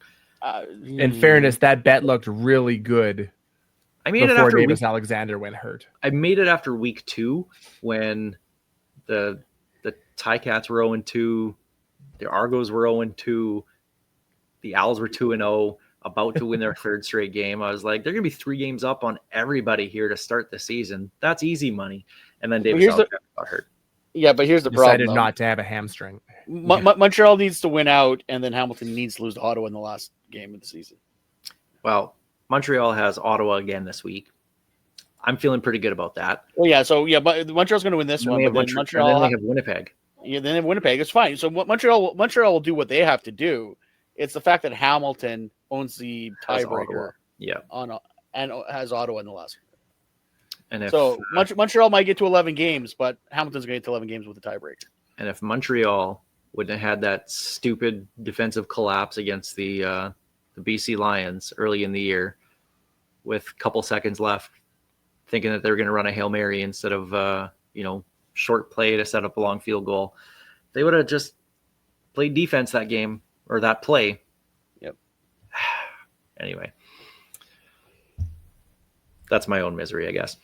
In fairness, that bet looked really good. I made before it after Davis Alexander went hurt. I made it after week 2 when the Ticats were 0-2, the Argos were 0-2, the Owls were 2-0, about to win their third straight game. I was like, they're going to be 3 games up on everybody here to start the season. That's easy money. And then Davis Alexander got hurt. Yeah, but here's the problem. Decided not to have a hamstring. Montreal needs to win out, and then Hamilton needs to lose to Ottawa in the last game of the season. Well, Montreal has Ottawa again this week. I'm feeling pretty good about that. Well, yeah. So yeah, but Montreal's going to win this one. But then Montreal, and then they have Winnipeg. Yeah, then Winnipeg. It's fine. So what Montreal will do what they have to do. It's the fact that Hamilton owns the tiebreaker. Yeah, and has Ottawa in the last. And if, so Montreal might get to 11 games, but Hamilton's going to get to 11 games with the tiebreaker. And if Montreal wouldn't have had that stupid defensive collapse against the BC Lions early in the year, with a couple seconds left, thinking that they were going to run a Hail Mary instead of short play to set up a long field goal, they would have just played defense that game or that play. Yep. Anyway, that's my own misery, I guess.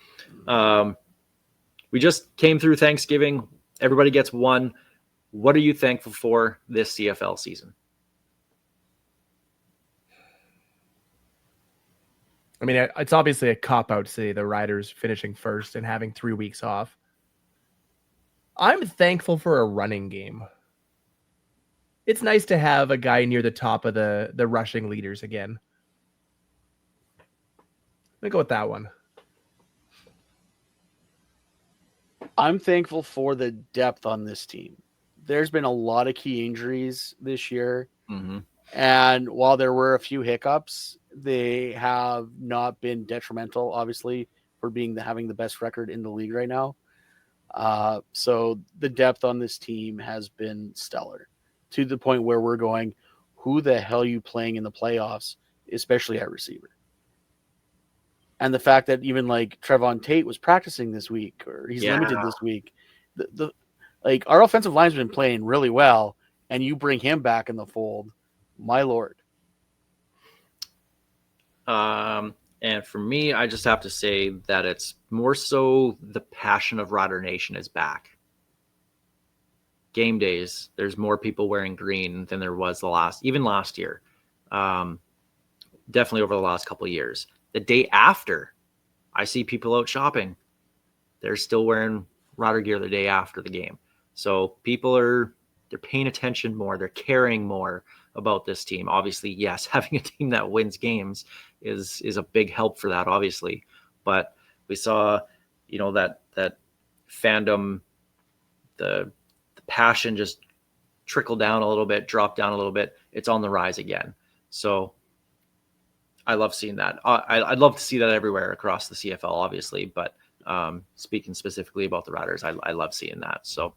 We just came through Thanksgiving. Everybody gets one. What are you thankful for this CFL season? I mean, it's obviously a cop-out to say the Riders finishing first and having 3 weeks off. I'm thankful for a running game. It's nice to have a guy near the top of the rushing leaders again. Let me go with that one. I'm thankful for the depth on this team. There's been a lot of key injuries this year. Mm-hmm. And while there were a few hiccups, they have not been detrimental, obviously, for having the best record in the league right now. So the depth on this team has been stellar to the point where we're going, who the hell are you playing in the playoffs, especially at receiver? And the fact that even like Trevon Tate was practicing this week, or he's limited this week, the like our offensive line's been playing really well, and you bring him back in the fold, my lord. And for me, I just have to say that it's more so the passion of Rider Nation is back. Game days, there's more people wearing green than there was even last year. Definitely over the last couple of years. The day after, I see people out shopping. They're still wearing Rider gear the day after the game. So they're paying attention more. They're caring more about this team. Obviously, yes, having a team that wins games is a big help for that, obviously. But we saw, that fandom, the passion just trickle down a little bit, drop down a little bit. It's on the rise again. So I love seeing that. I'd love to see that everywhere across the CFL, obviously. But speaking specifically about the Riders, I love seeing that. So,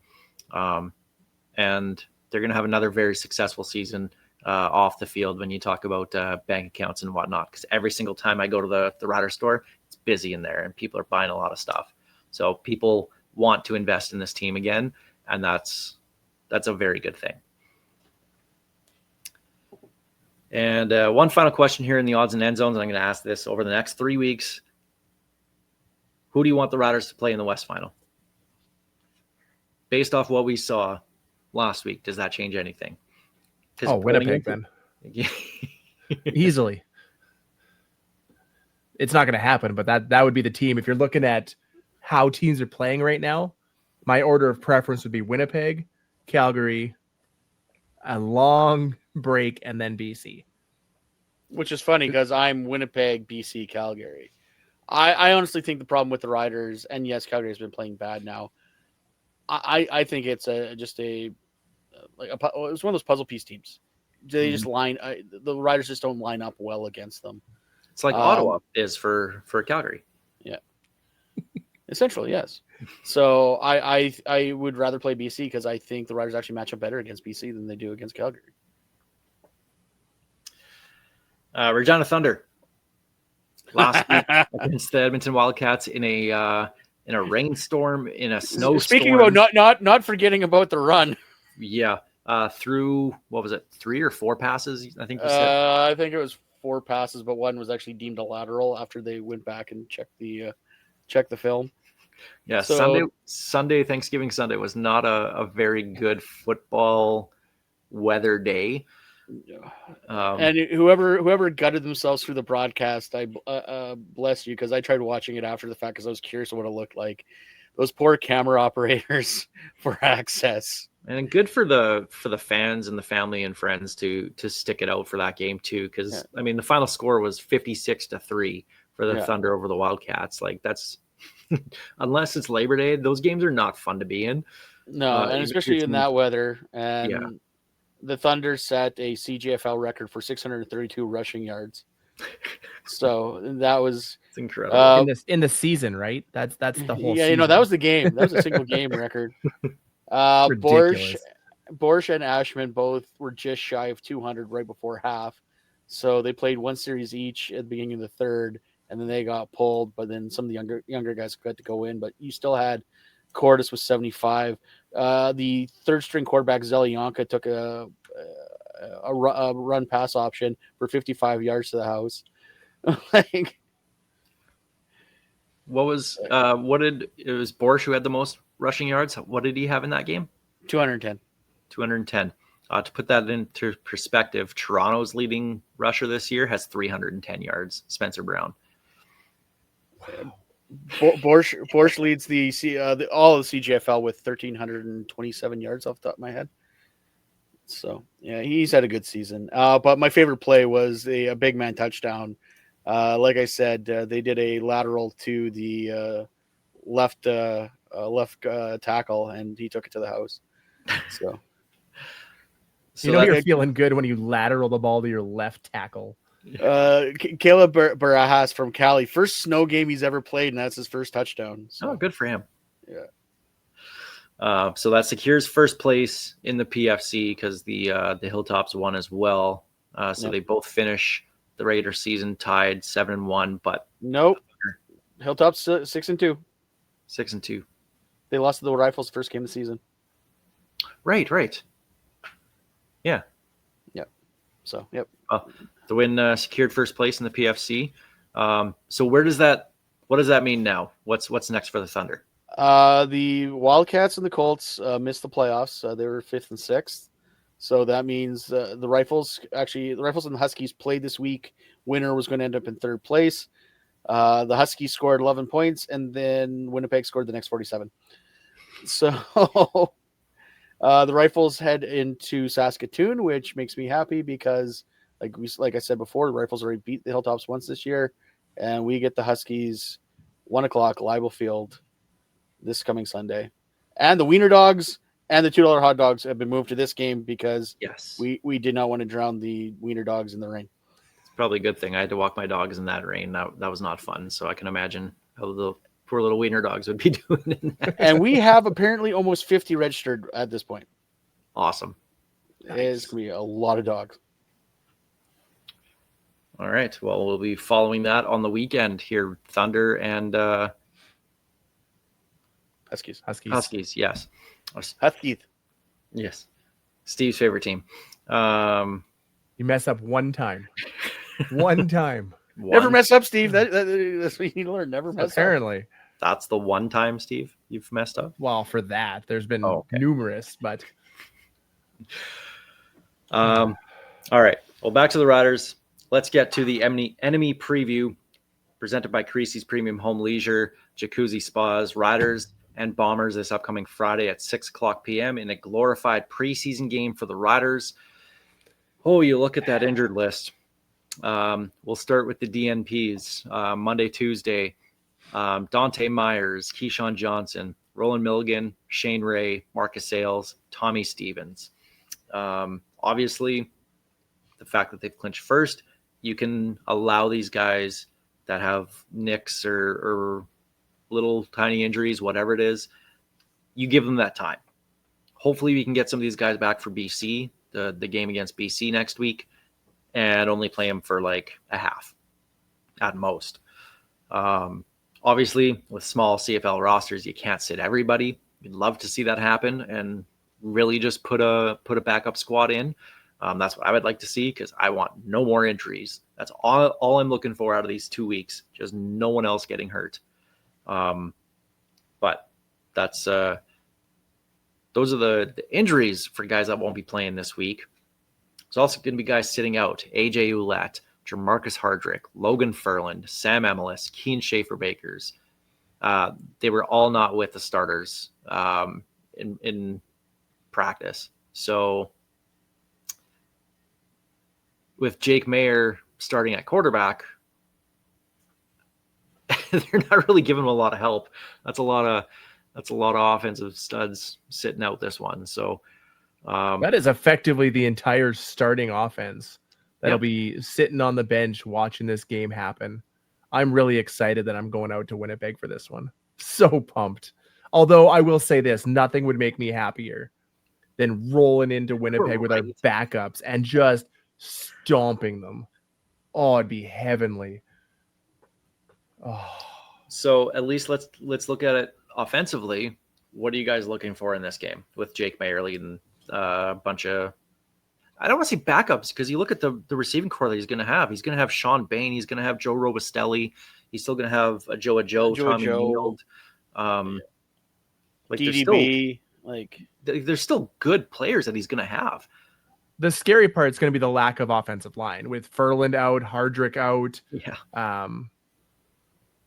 and they're going to have another very successful season off the field when you talk about bank accounts and whatnot. Because every single time I go to the Rider store, it's busy in there and people are buying a lot of stuff. So people want to invest in this team again, and that's a very good thing. And one final question here in the odds and end zones, and I'm going to ask this over the next 3 weeks. Who do you want the Riders to play in the West Final? Based off what we saw last week, does that change anything? Winnipeg then. Easily. It's not going to happen, but that would be the team. If you're looking at how teams are playing right now, my order of preference would be Winnipeg, Calgary, a long break, and then BC. Which is funny because I'm Winnipeg, BC, Calgary. I honestly think the problem with the Riders, and yes, Calgary has been playing bad now. I think it's it's one of those puzzle piece teams. They just the Riders just don't line up well against them. It's like Ottawa is for Calgary. Yeah, essentially, yes. So I would rather play BC because I think the Riders actually match up better against BC than they do against Calgary. Regina Thunder last week against the Edmonton Wildcats in a rainstorm, in a snowstorm. Speaking about not forgetting about the run. Yeah, through what was it, 3 or 4 passes? I think you said. I think it was 4 passes, but one was actually deemed a lateral after they went back and checked the film. Yeah, so, Thanksgiving Sunday was not a very good football weather day. And whoever gutted themselves through the broadcast, I bless you, because I tried watching it after the fact because I was curious what it looked like. Those poor camera operators for access. And good for the fans and the family and friends to stick it out for that game too, because I mean the final score was 56-3 for the Thunder over the Wildcats. Like that's unless it's Labor Day, those games are not fun to be in. No, and especially in that weather. And the Thunder set a CJFL record for 632 rushing yards. So that was incredible in the season, right? That's the whole. Yeah, season. That was the game. That was a single game record. Borsch and Ashman both were just shy of 200 right before half. So they played one series each at the beginning of the third, and then they got pulled. But then some of the younger guys got to go in. But you still had Cordis with 75. The third string quarterback Zelyanka took a run pass option for 55 yards to the house. Like, it was Borsch who had the most rushing yards? What did he have in that game? 210. 210. To put that into perspective, Toronto's leading rusher this year has 310 yards, Spencer Brown. Wow. Borsch leads all of the CJFL with 1,327 yards off the top of my head. So, yeah, he's had a good season. But my favorite play was a big man touchdown. Like I said, they did a lateral to the left tackle, and he took it to the house. So you're feeling good when you lateral the ball to your left tackle. Caleb Barajas from Cali, first snow game he's ever played, and that's his first touchdown. So. Oh, good for him. Yeah. So that secures first place in the PFC because the Hilltops won as well. So Yep. they both finish the regular season tied 7-1, but Nope. Hilltops 6-2. 6-2. They lost to the Rifles first game of the season. Right. Yeah. Yep. So, yep. The win secured first place in the PFC. So what does that mean now? What's next for the Thunder? The Wildcats and the Colts missed the playoffs. They were 5th and 6th. So that means the Rifles and the Huskies played this week. Winner was going to end up in 3rd place. The Huskies scored 11 points, and then Winnipeg scored the next 47. So the Rifles head into Saskatoon, which makes me happy because, like I said before, the Rifles already beat the Hilltops once this year, and we get the Huskies 1:00 Libel Field this coming Sunday. And the Wiener Dogs and the $2 hot dogs have been moved to this game because Yes, we did not want to drown the Wiener Dogs in the rain. it's probably a good thing. I had to walk my dogs in that rain. That was not fun. So I can imagine how the poor little wiener dogs would be doing in that. And we have apparently almost 50 registered at this point. Awesome. It's Nice. going to be a lot of dogs. All right. Well, we'll be following that on the weekend here. Thunder and Huskies. Huskies. Yes. Huskies. Yes. Steve's favorite team. You mess up one time. One time. Never mess up, Steve. That's what you need to learn. Never mess up. Apparently. That's the one time, Steve, you've messed up. Well, for that, there's been Oh, okay. numerous, but All right. Well, back to the Riders. Let's get to the enemy preview presented by Creasy's Premium Home Leisure, Jacuzzi Spas, Riders and Bombers this upcoming Friday at 6:00 p.m. in a glorified preseason game for the Riders. Oh, you look at that injured list. We'll start with the DNPs. Monday, Tuesday, Dante Myers, Keyshawn Johnson, Roland Milligan, Shane Ray, Marcus Sales, Tommy Stevens. Obviously, the fact that they've clinched first, you can allow these guys that have nicks or little tiny injuries, whatever it is, you give them that time. Hopefully we can get some of these guys back for BC, the game against BC next week, and only play them for like a half at most. Obviously, with small CFL rosters, you can't sit everybody. We'd love to see that happen and really just put a backup squad in. That's what I would like to see because I want no more injuries. That's all I'm looking for out of these 2 weeks. Just no one else getting hurt. But that's those are the injuries for guys that won't be playing this week. There's also going to be guys sitting out: AJ Ouellette, Jamarcus Hardrick, Logan Furland, Sam Emelis, Keen Schaefer-Bakers. They were all not with the starters in practice. So with Jake Mayer starting at quarterback, they're not really giving him a lot of help. That's a lot of offensive studs sitting out this one. So that is effectively the entire starting offense that'll Yep. be sitting on the bench watching this game happen. I'm really excited that I'm going out to Winnipeg for this one. So pumped. Although I will say this, nothing would make me happier than rolling into Winnipeg with our Right. backups and just stomping them. Oh, it'd be heavenly. Oh, So at least let's look at it offensively. What are you guys looking for in this game with Jake Mayer leading a bunch of, I don't want to say backups, because you look at the receiving core that he's going to have. He's going to have Sean Bain. He's going to have Joe Robustelli. He's still going to have a Joe, Tommy Neild. Like DDB, there's still good players that he's going to have. the scary part is going to be the lack of offensive line with Furland out, Hardrick out. Yeah.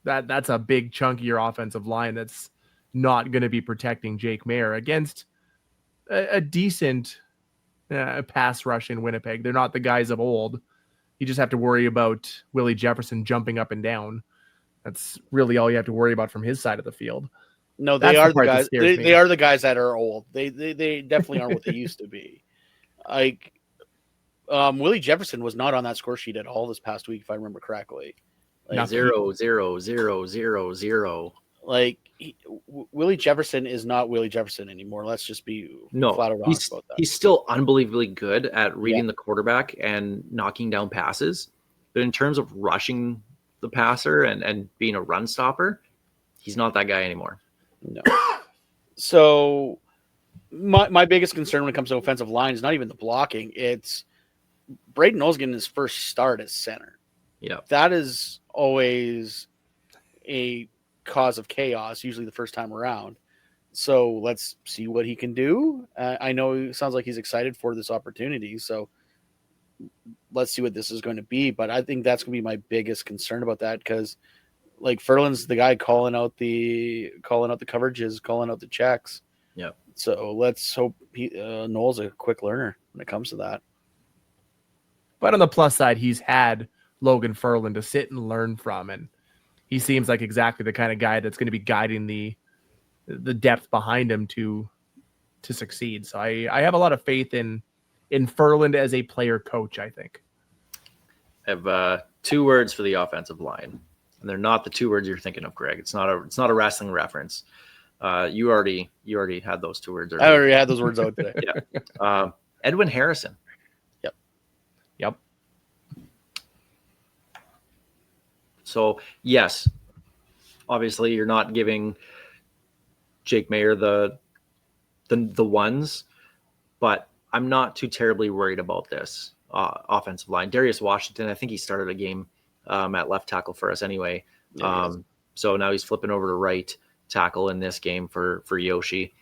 That's a big chunk of your offensive line that's not going to be protecting Jake Mayer against a decent pass rush in Winnipeg. They're not the guys of old. You just have to worry about Willie Jefferson jumping up and down. That's really all you have to worry about from his side of the field. no, That's they the are the part that guys. scares me. They are the guys that are old. They definitely aren't what they used to be. Like Willie Jefferson was not on that score sheet at all this past week, if I remember correctly. Like, Nothing. 0, 0, 0, 0, 0. Like Willie Jefferson is not Willie Jefferson anymore. Let's just be No, flat out honest about that. he's still unbelievably good at Yeah. reading the quarterback and knocking down passes. But in terms of rushing the passer and being a run stopper, he's not that guy anymore. No. So my biggest concern when it comes to offensive line is not even the blocking. It's Braden Knowles getting his first start as center. Yeah. That is always a cause of chaos, usually the first time around. So let's see what he can do. I know it sounds like he's excited for this opportunity. So let's see what this is going to be. But I think that's going to be my biggest concern about that, because like Furlan's the guy calling out the coverages, calling out the checks. Yeah. So let's hope Noel's a quick learner when it comes to that. But on the plus side, he's had Logan Furlan to sit and learn from, and he seems like exactly the kind of guy that's going to be guiding the depth behind him to succeed. So I have a lot of faith in Furlan as a player coach, I think. I have 2 words for the offensive line, and they're not the 2 words you're thinking of, Greg. It's not a wrestling reference. You already had those 2 words. I already had those words out today. Yeah. Edwin Harrison. Yep. So yes, obviously you're not giving Jake Mayer the ones, but I'm not too terribly worried about this offensive line. Darius Washington, I think he started a game at left tackle for us anyway. So now he's flipping over to right tackle in this game for Yoshi.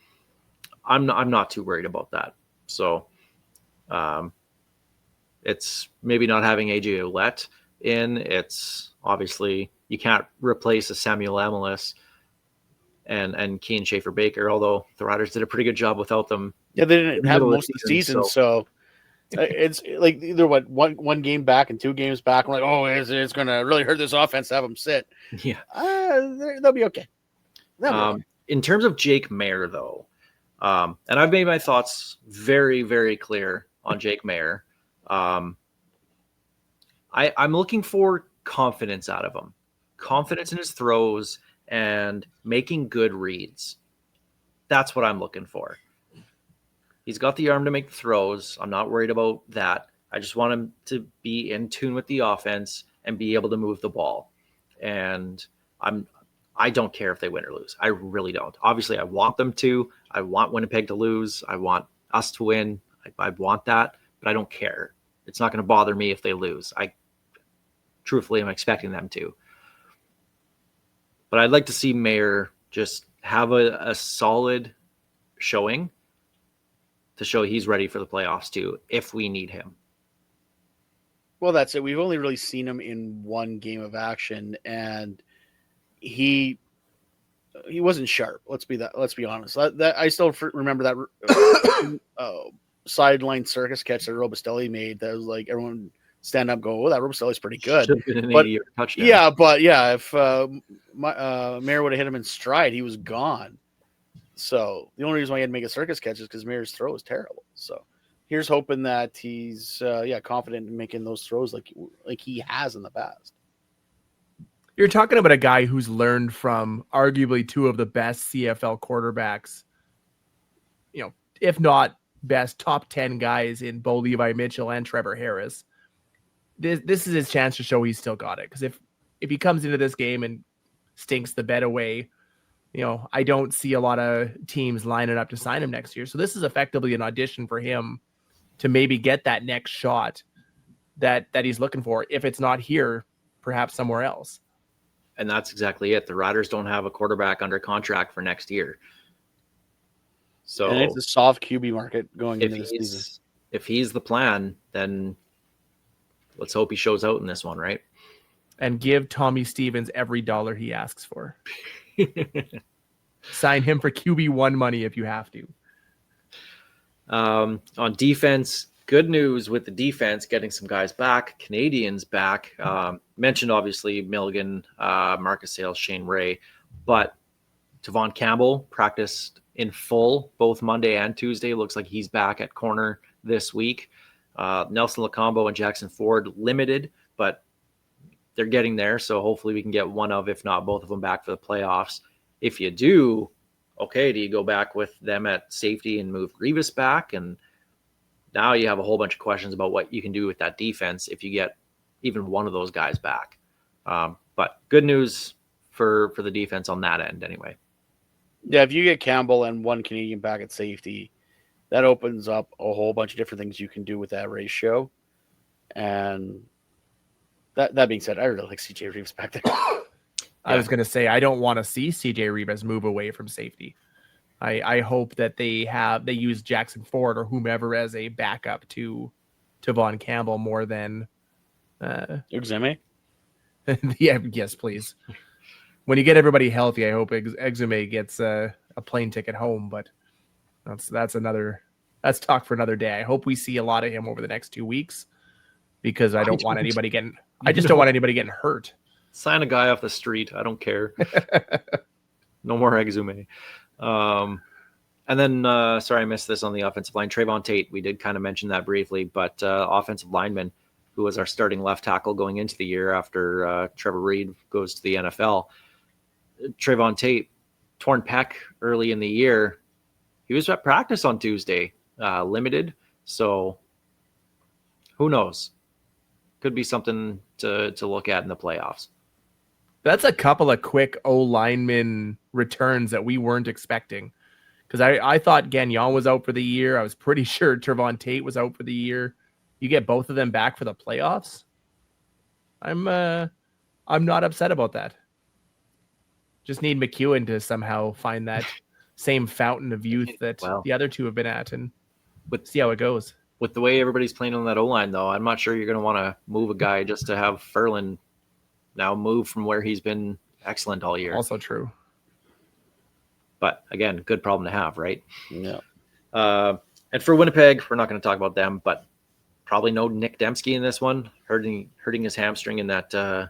I'm not too worried about that. So it's maybe not having AJ Ouellette in. It's obviously you can't replace a Samuel Amelis and Kean Schaefer-Baker, although the Riders did a pretty good job without them. Yeah, they didn't have most of the season, so it's like either one game back and 2 games back. I'm like, oh, it's going to really hurt this offense to have them sit. Yeah, they'll be okay. In terms of Jake Mayer, though, and I've made my thoughts very, very clear on Jake Mayer. I'm looking for confidence out of him, confidence in his throws and making good reads. That's what I'm looking for. He's got the arm to make throws. I'm not worried about that. I just want him to be in tune with the offense and be able to move the ball. And I don't care if they win or lose. I really don't. Obviously, I want them to. I want Winnipeg to lose. I want us to win. I want that, but I don't care. It's not going to bother me if they lose. I truthfully am expecting them to. But I'd like to see Mayer just have a solid showing to show he's ready for the playoffs too, if we need him. Well, that's it. We've only really seen him in 1 game of action, and he wasn't sharp. Let's be honest. That I still remember that sideline circus catch that Robustelli made. That was like everyone stand up, go, "Oh, that Robustelli's pretty good." Should have been an But 80-yard touchdown. Yeah, if Mayer would have hit him in stride, he was gone. So the only reason why he had to make a circus catch is because Mayer's throw is terrible. So here's hoping that he's confident in making those throws like he has in the past. You're talking about a guy who's learned from arguably 2 of the best CFL quarterbacks, if not best top 10 guys in Bo Levi Mitchell and Trevor Harris. This is his chance to show he's still got it. Because if he comes into this game and stinks the bed away, I don't see a lot of teams lining up to sign him next year. So this is effectively an audition for him to maybe get that next shot that he's looking for. If it's not here, perhaps somewhere else. And that's exactly it. The Riders don't have a quarterback under contract for next year. So and it's a soft QB market going into this season. If he's the plan, then let's hope he shows out in this one, right? And give Tommy Stevens every dollar he asks for. Sign him for QB1 money if you have to. On defense, good news with the defense, getting some guys back, Canadians back. Mentioned, obviously, Milligan, Marcus Sales, Shane Ray. But Tavon Campbell practiced in full both Monday and Tuesday. Looks like he's back at corner this week. Nelson Lacombo and Jackson Ford limited, but they're getting there. So hopefully we can get one of, if not both of them, back for the playoffs. If you do, okay, do you go back with them at safety and move Revis back? And now you have a whole bunch of questions about what you can do with that defense if you get even one of those guys back. But good news for the defense on that end anyway. Yeah, if you get Campbell and one Canadian back at safety, that opens up a whole bunch of different things you can do with that ratio. And that being said, I really like CJ Reeves back there. I was going to say, I don't want to see CJ Rivas move away from safety. I hope that they use Jackson Ford or whomever as a backup to Von Campbell more than Exime? yeah, yes, please. When you get everybody healthy, I hope Exume gets a plane ticket home, but that's talk for another day. I hope we see a lot of him over the next 2 weeks because I just don't want anybody getting hurt. Sign a guy off the street. I don't care. No more Exume. And then, sorry, I missed this on the offensive line. Trayvon Tate, we did kind of mention that briefly, but offensive lineman who was our starting left tackle going into the year after Trevor Reed goes to the NFL. Trayvon Tate, torn pec early in the year. He was at practice on Tuesday, limited. So who knows? Could be something to look at in the playoffs. That's a couple of quick O-lineman returns that we weren't expecting. Because I thought Gagnon was out for the year. I was pretty sure Trayvon Tate was out for the year. You get both of them back for the playoffs. I'm not upset about that. Just need McEwen to somehow find that same fountain of youth that the other two have been at and see how it goes. With the way everybody's playing on that O-line, though, I'm not sure you're going to want to move a guy just to have Ferland now move from where he's been excellent all year. Also true. But again, good problem to have, right? Yeah. And for Winnipeg, we're not going to talk about them, but probably no Nick Dembski in this one, hurting his hamstring in that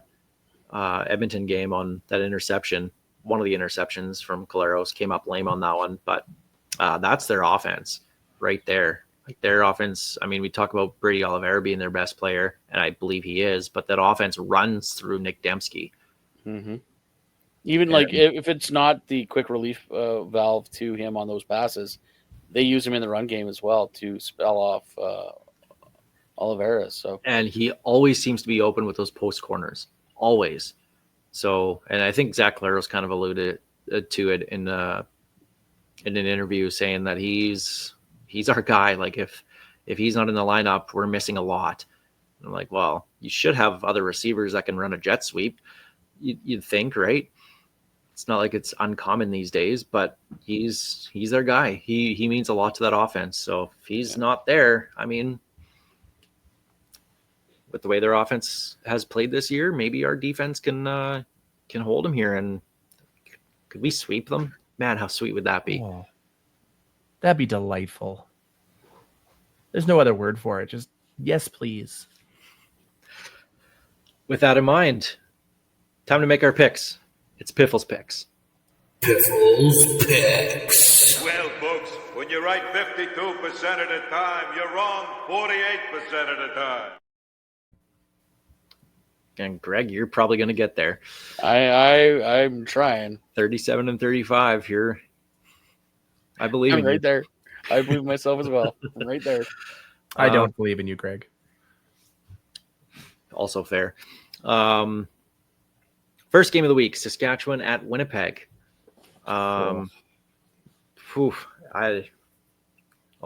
Edmonton game on that interception. One of the interceptions from Caleros came up lame on that one, but that's their offense right there. Like their offense, I mean, we talk about Brady Oliveira being their best player, and I believe he is, but that offense runs through Nick Dembski. Mm-hmm. Even like if it's not the quick relief valve to him on those passes, they use him in the run game as well to spell off Oliveira. So, and he always seems to be open with those post corners, always. So, and I think Zach Claros kind of alluded to it in an interview, saying that he's our guy. Like if he's not in the lineup, we're missing a lot. And I'm like, well, you should have other receivers that can run a jet sweep. You'd think, right? It's not like it's uncommon these days, but he's their guy. He means a lot to that offense. So if he's not there, I mean, with the way their offense has played this year, maybe our defense can hold them here. And could we sweep them? Man, how sweet would that be? Oh, that'd be delightful. There's no other word for it. Just yes, please. With that in mind, time to make our picks. It's Piffles Picks. Piffles Picks. Well, folks, when you're right 52% of the time, you're wrong 48% of the time. And Greg, you're probably going to get there. I'm trying. 37 and 35 here. I believe I'm in right you. there. I believe myself as well. I'm right there. I don't believe in you, Greg. Also fair. First game of the week, Saskatchewan at Winnipeg. I'll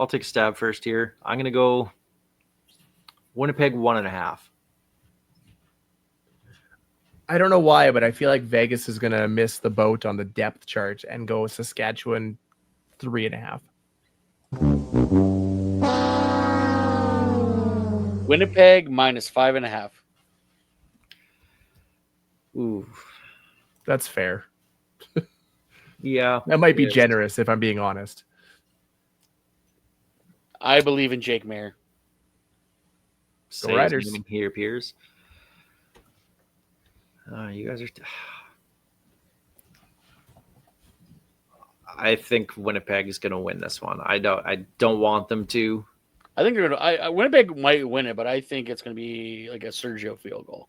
take a stab first here. I'm going to go Winnipeg 1.5. I don't know why, but I feel like Vegas is going to miss the boat on the depth chart and go Saskatchewan 3.5. Winnipeg -5.5. Ooh, that's fair. Yeah, that might be generous if I'm being honest. I believe in Jake Mayer. The Riders here, Piers. You guys are. I think Winnipeg is going to win this one. I don't want them to. I think they're going to. Winnipeg might win it, but I think it's going to be like a Sergio field goal.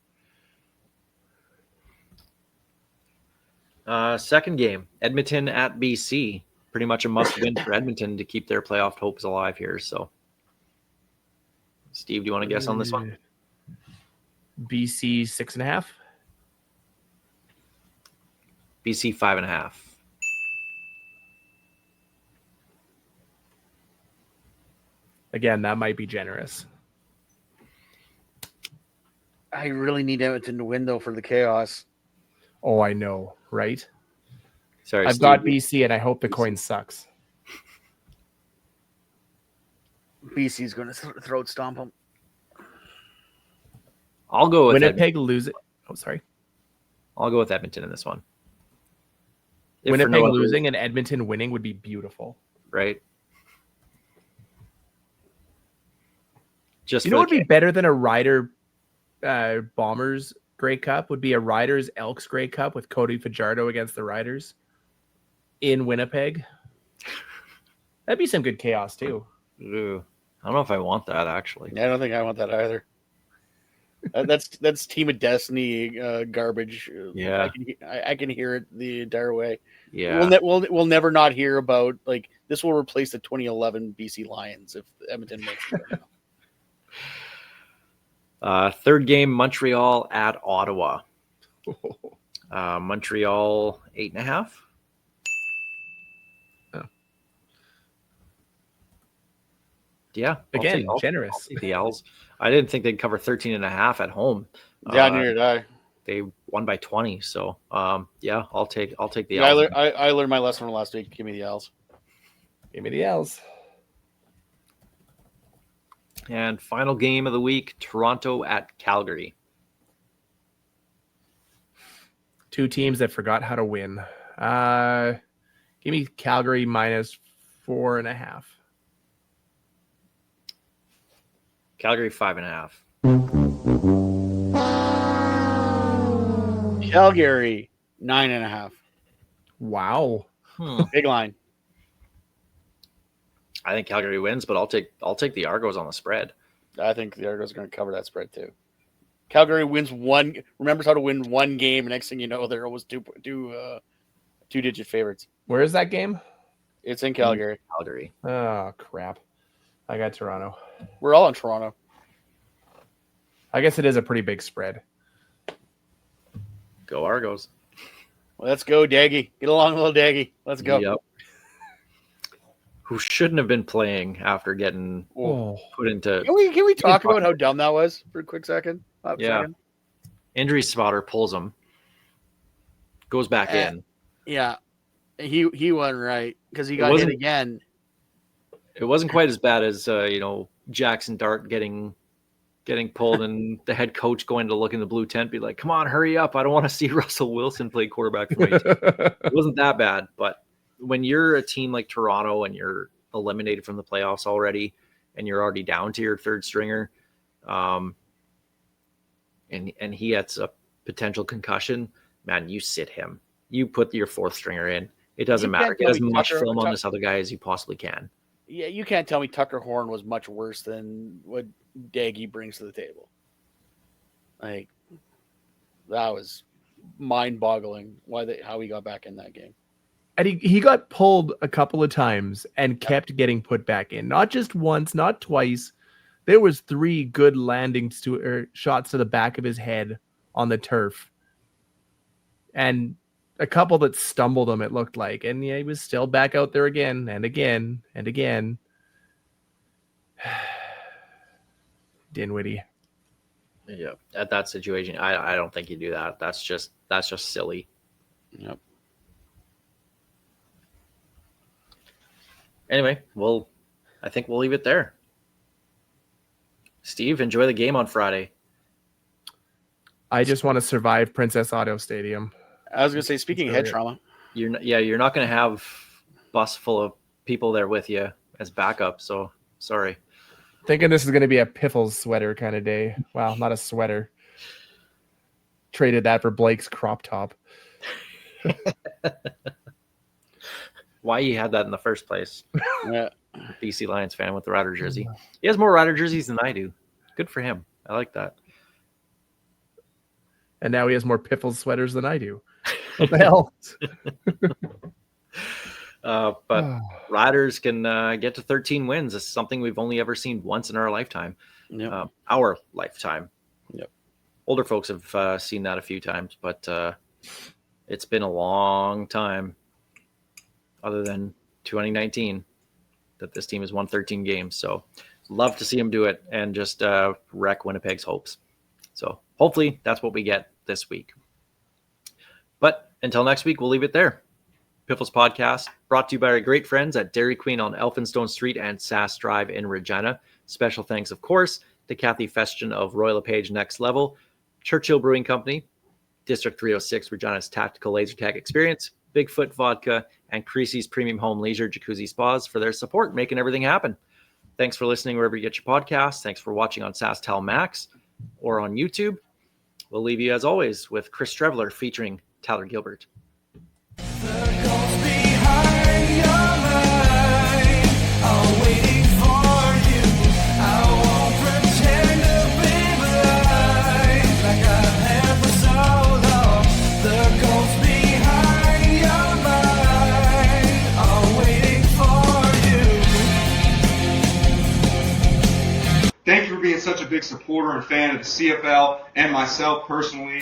Second game, Edmonton at BC. Pretty much a must-win for Edmonton to keep their playoff hopes alive here. So, Steve, do you want to guess on this one? BC 6.5. BC 5.5. Again, that might be generous. I really need Edmonton to win though for the chaos. Oh, I know, right? Sorry, I've Steve, got BC, and I hope the coin sucks. BC's going to throat stomp them. I'll go with Winnipeg lose it. Oh, sorry. I'll go with Edmonton in this one. If for Winnipeg no other- losing and Edmonton winning would be beautiful. right? Just You for know the what would be better than a Ryder Bombers Grey Cup would be a Riders Elks Grey Cup with Cody Fajardo against the Riders in Winnipeg. That'd be some good chaos too. Ooh, I don't know if I want that actually. Yeah, I don't think I want that either. That's Team of Destiny garbage. Yeah. I can hear it the entire way. Yeah. We'll never not hear about like this will replace the 2011 BC Lions if Edmonton makes it right now. Third game, Montreal at Ottawa. Montreal 8.5. Yeah. Again, I'll generous. take the Owls. I didn't think they'd cover 13.5 at home. Yeah, neither did I. They won by 20. So yeah, I'll take the Yeah, Owls. I learned my lesson from last week. Give me the Owls. Give me the L's. And final game of the week, Toronto at Calgary. Two teams that forgot how to win. Give me Calgary minus 4.5. Calgary 5.5. Calgary 9.5. Wow. Big line. I think Calgary wins, but I'll take the Argos on the spread. I think the Argos are going to cover that spread too. Calgary wins one. Remembers how to win one game. And next thing you know, they're almost two-digit favorites. Where is that game? It's in Calgary. Calgary. Oh, crap. I got Toronto. We're all in Toronto. I guess it is a pretty big spread. Go Argos. Let's go, Daggy. Get along, little Daggy. Let's go. Yep. Who shouldn't have been playing after getting Oh. put into Can we talk about how dumb that was for a quick second? Second? injury spotter, pulls him, goes back in. Yeah. He wasn't right because he got hit wasn't- again. It wasn't quite as bad as Jackson Dart getting pulled and the head coach going to look in the blue tent, be like, "Come on, hurry up! I don't want to see Russell Wilson play quarterback for my team." It wasn't that bad, but when you're a team like Toronto and you're eliminated from the playoffs already, and you're already down to your third stringer, and he gets a potential concussion, man, you sit him. You put your fourth stringer in. It doesn't You matter. can't Get tell as me much Tucker- film on Tuck- this other guy as you possibly can. Yeah, you can't tell me Tucker Horn was much worse than what Daggy brings to the table. Like that was mind-boggling. How he got back in that game. And he got pulled a couple of times and kept getting put back in. Not just once, not twice. There was 3 good landings shots to the back of his head on the turf. And a couple that stumbled him, it looked like. And yeah, he was still back out there again and again and again. Dinwiddie. Yeah, at that situation, I don't think you do that. That's just silly. Yep. Anyway, I think we'll leave it there. Steve, enjoy the game on Friday. I just want to survive Princess Auto Stadium. I was gonna say, speaking of head trauma, You're not going to have bus full of people there with you as backup. So sorry. Thinking this is going to be a Piffles sweater kind of day. Well, not a sweater. Traded that for Blake's crop top. Why you had that in the first place? yeah, BC Lions fan with the Rider jersey. He has more Rider jerseys than I do. Good for him. I like that. And now he has more Piffles sweaters than I do. Well, But Riders can get to 13 wins. It's something we've only ever seen once in our lifetime. Yep. Our lifetime. Yep. Older folks have seen that a few times, but it's been a long time, other than 2019, that this team has won 13 games. So love to see them do it and just wreck Winnipeg's hopes. So hopefully that's what we get this week. But until next week, we'll leave it there. Piffles Podcast, brought to you by our great friends at Dairy Queen on Elphinstone Street and Sass Drive in Regina. Special thanks, of course, to Kathy Festian of Royal LePage Next Level, Churchill Brewing Company, District 306 Regina's Tactical Laser Tag Experience, Bigfoot Vodka, and Creasy's Premium Home Leisure Jacuzzi Spas for their support, making everything happen. Thanks for listening wherever you get your podcasts. Thanks for watching on SaskTel Max or on YouTube. We'll leave you, as always, with Chris Streveler featuring Tyler Gilbert. Thank you for being such a big supporter and fan of the CFL and myself personally.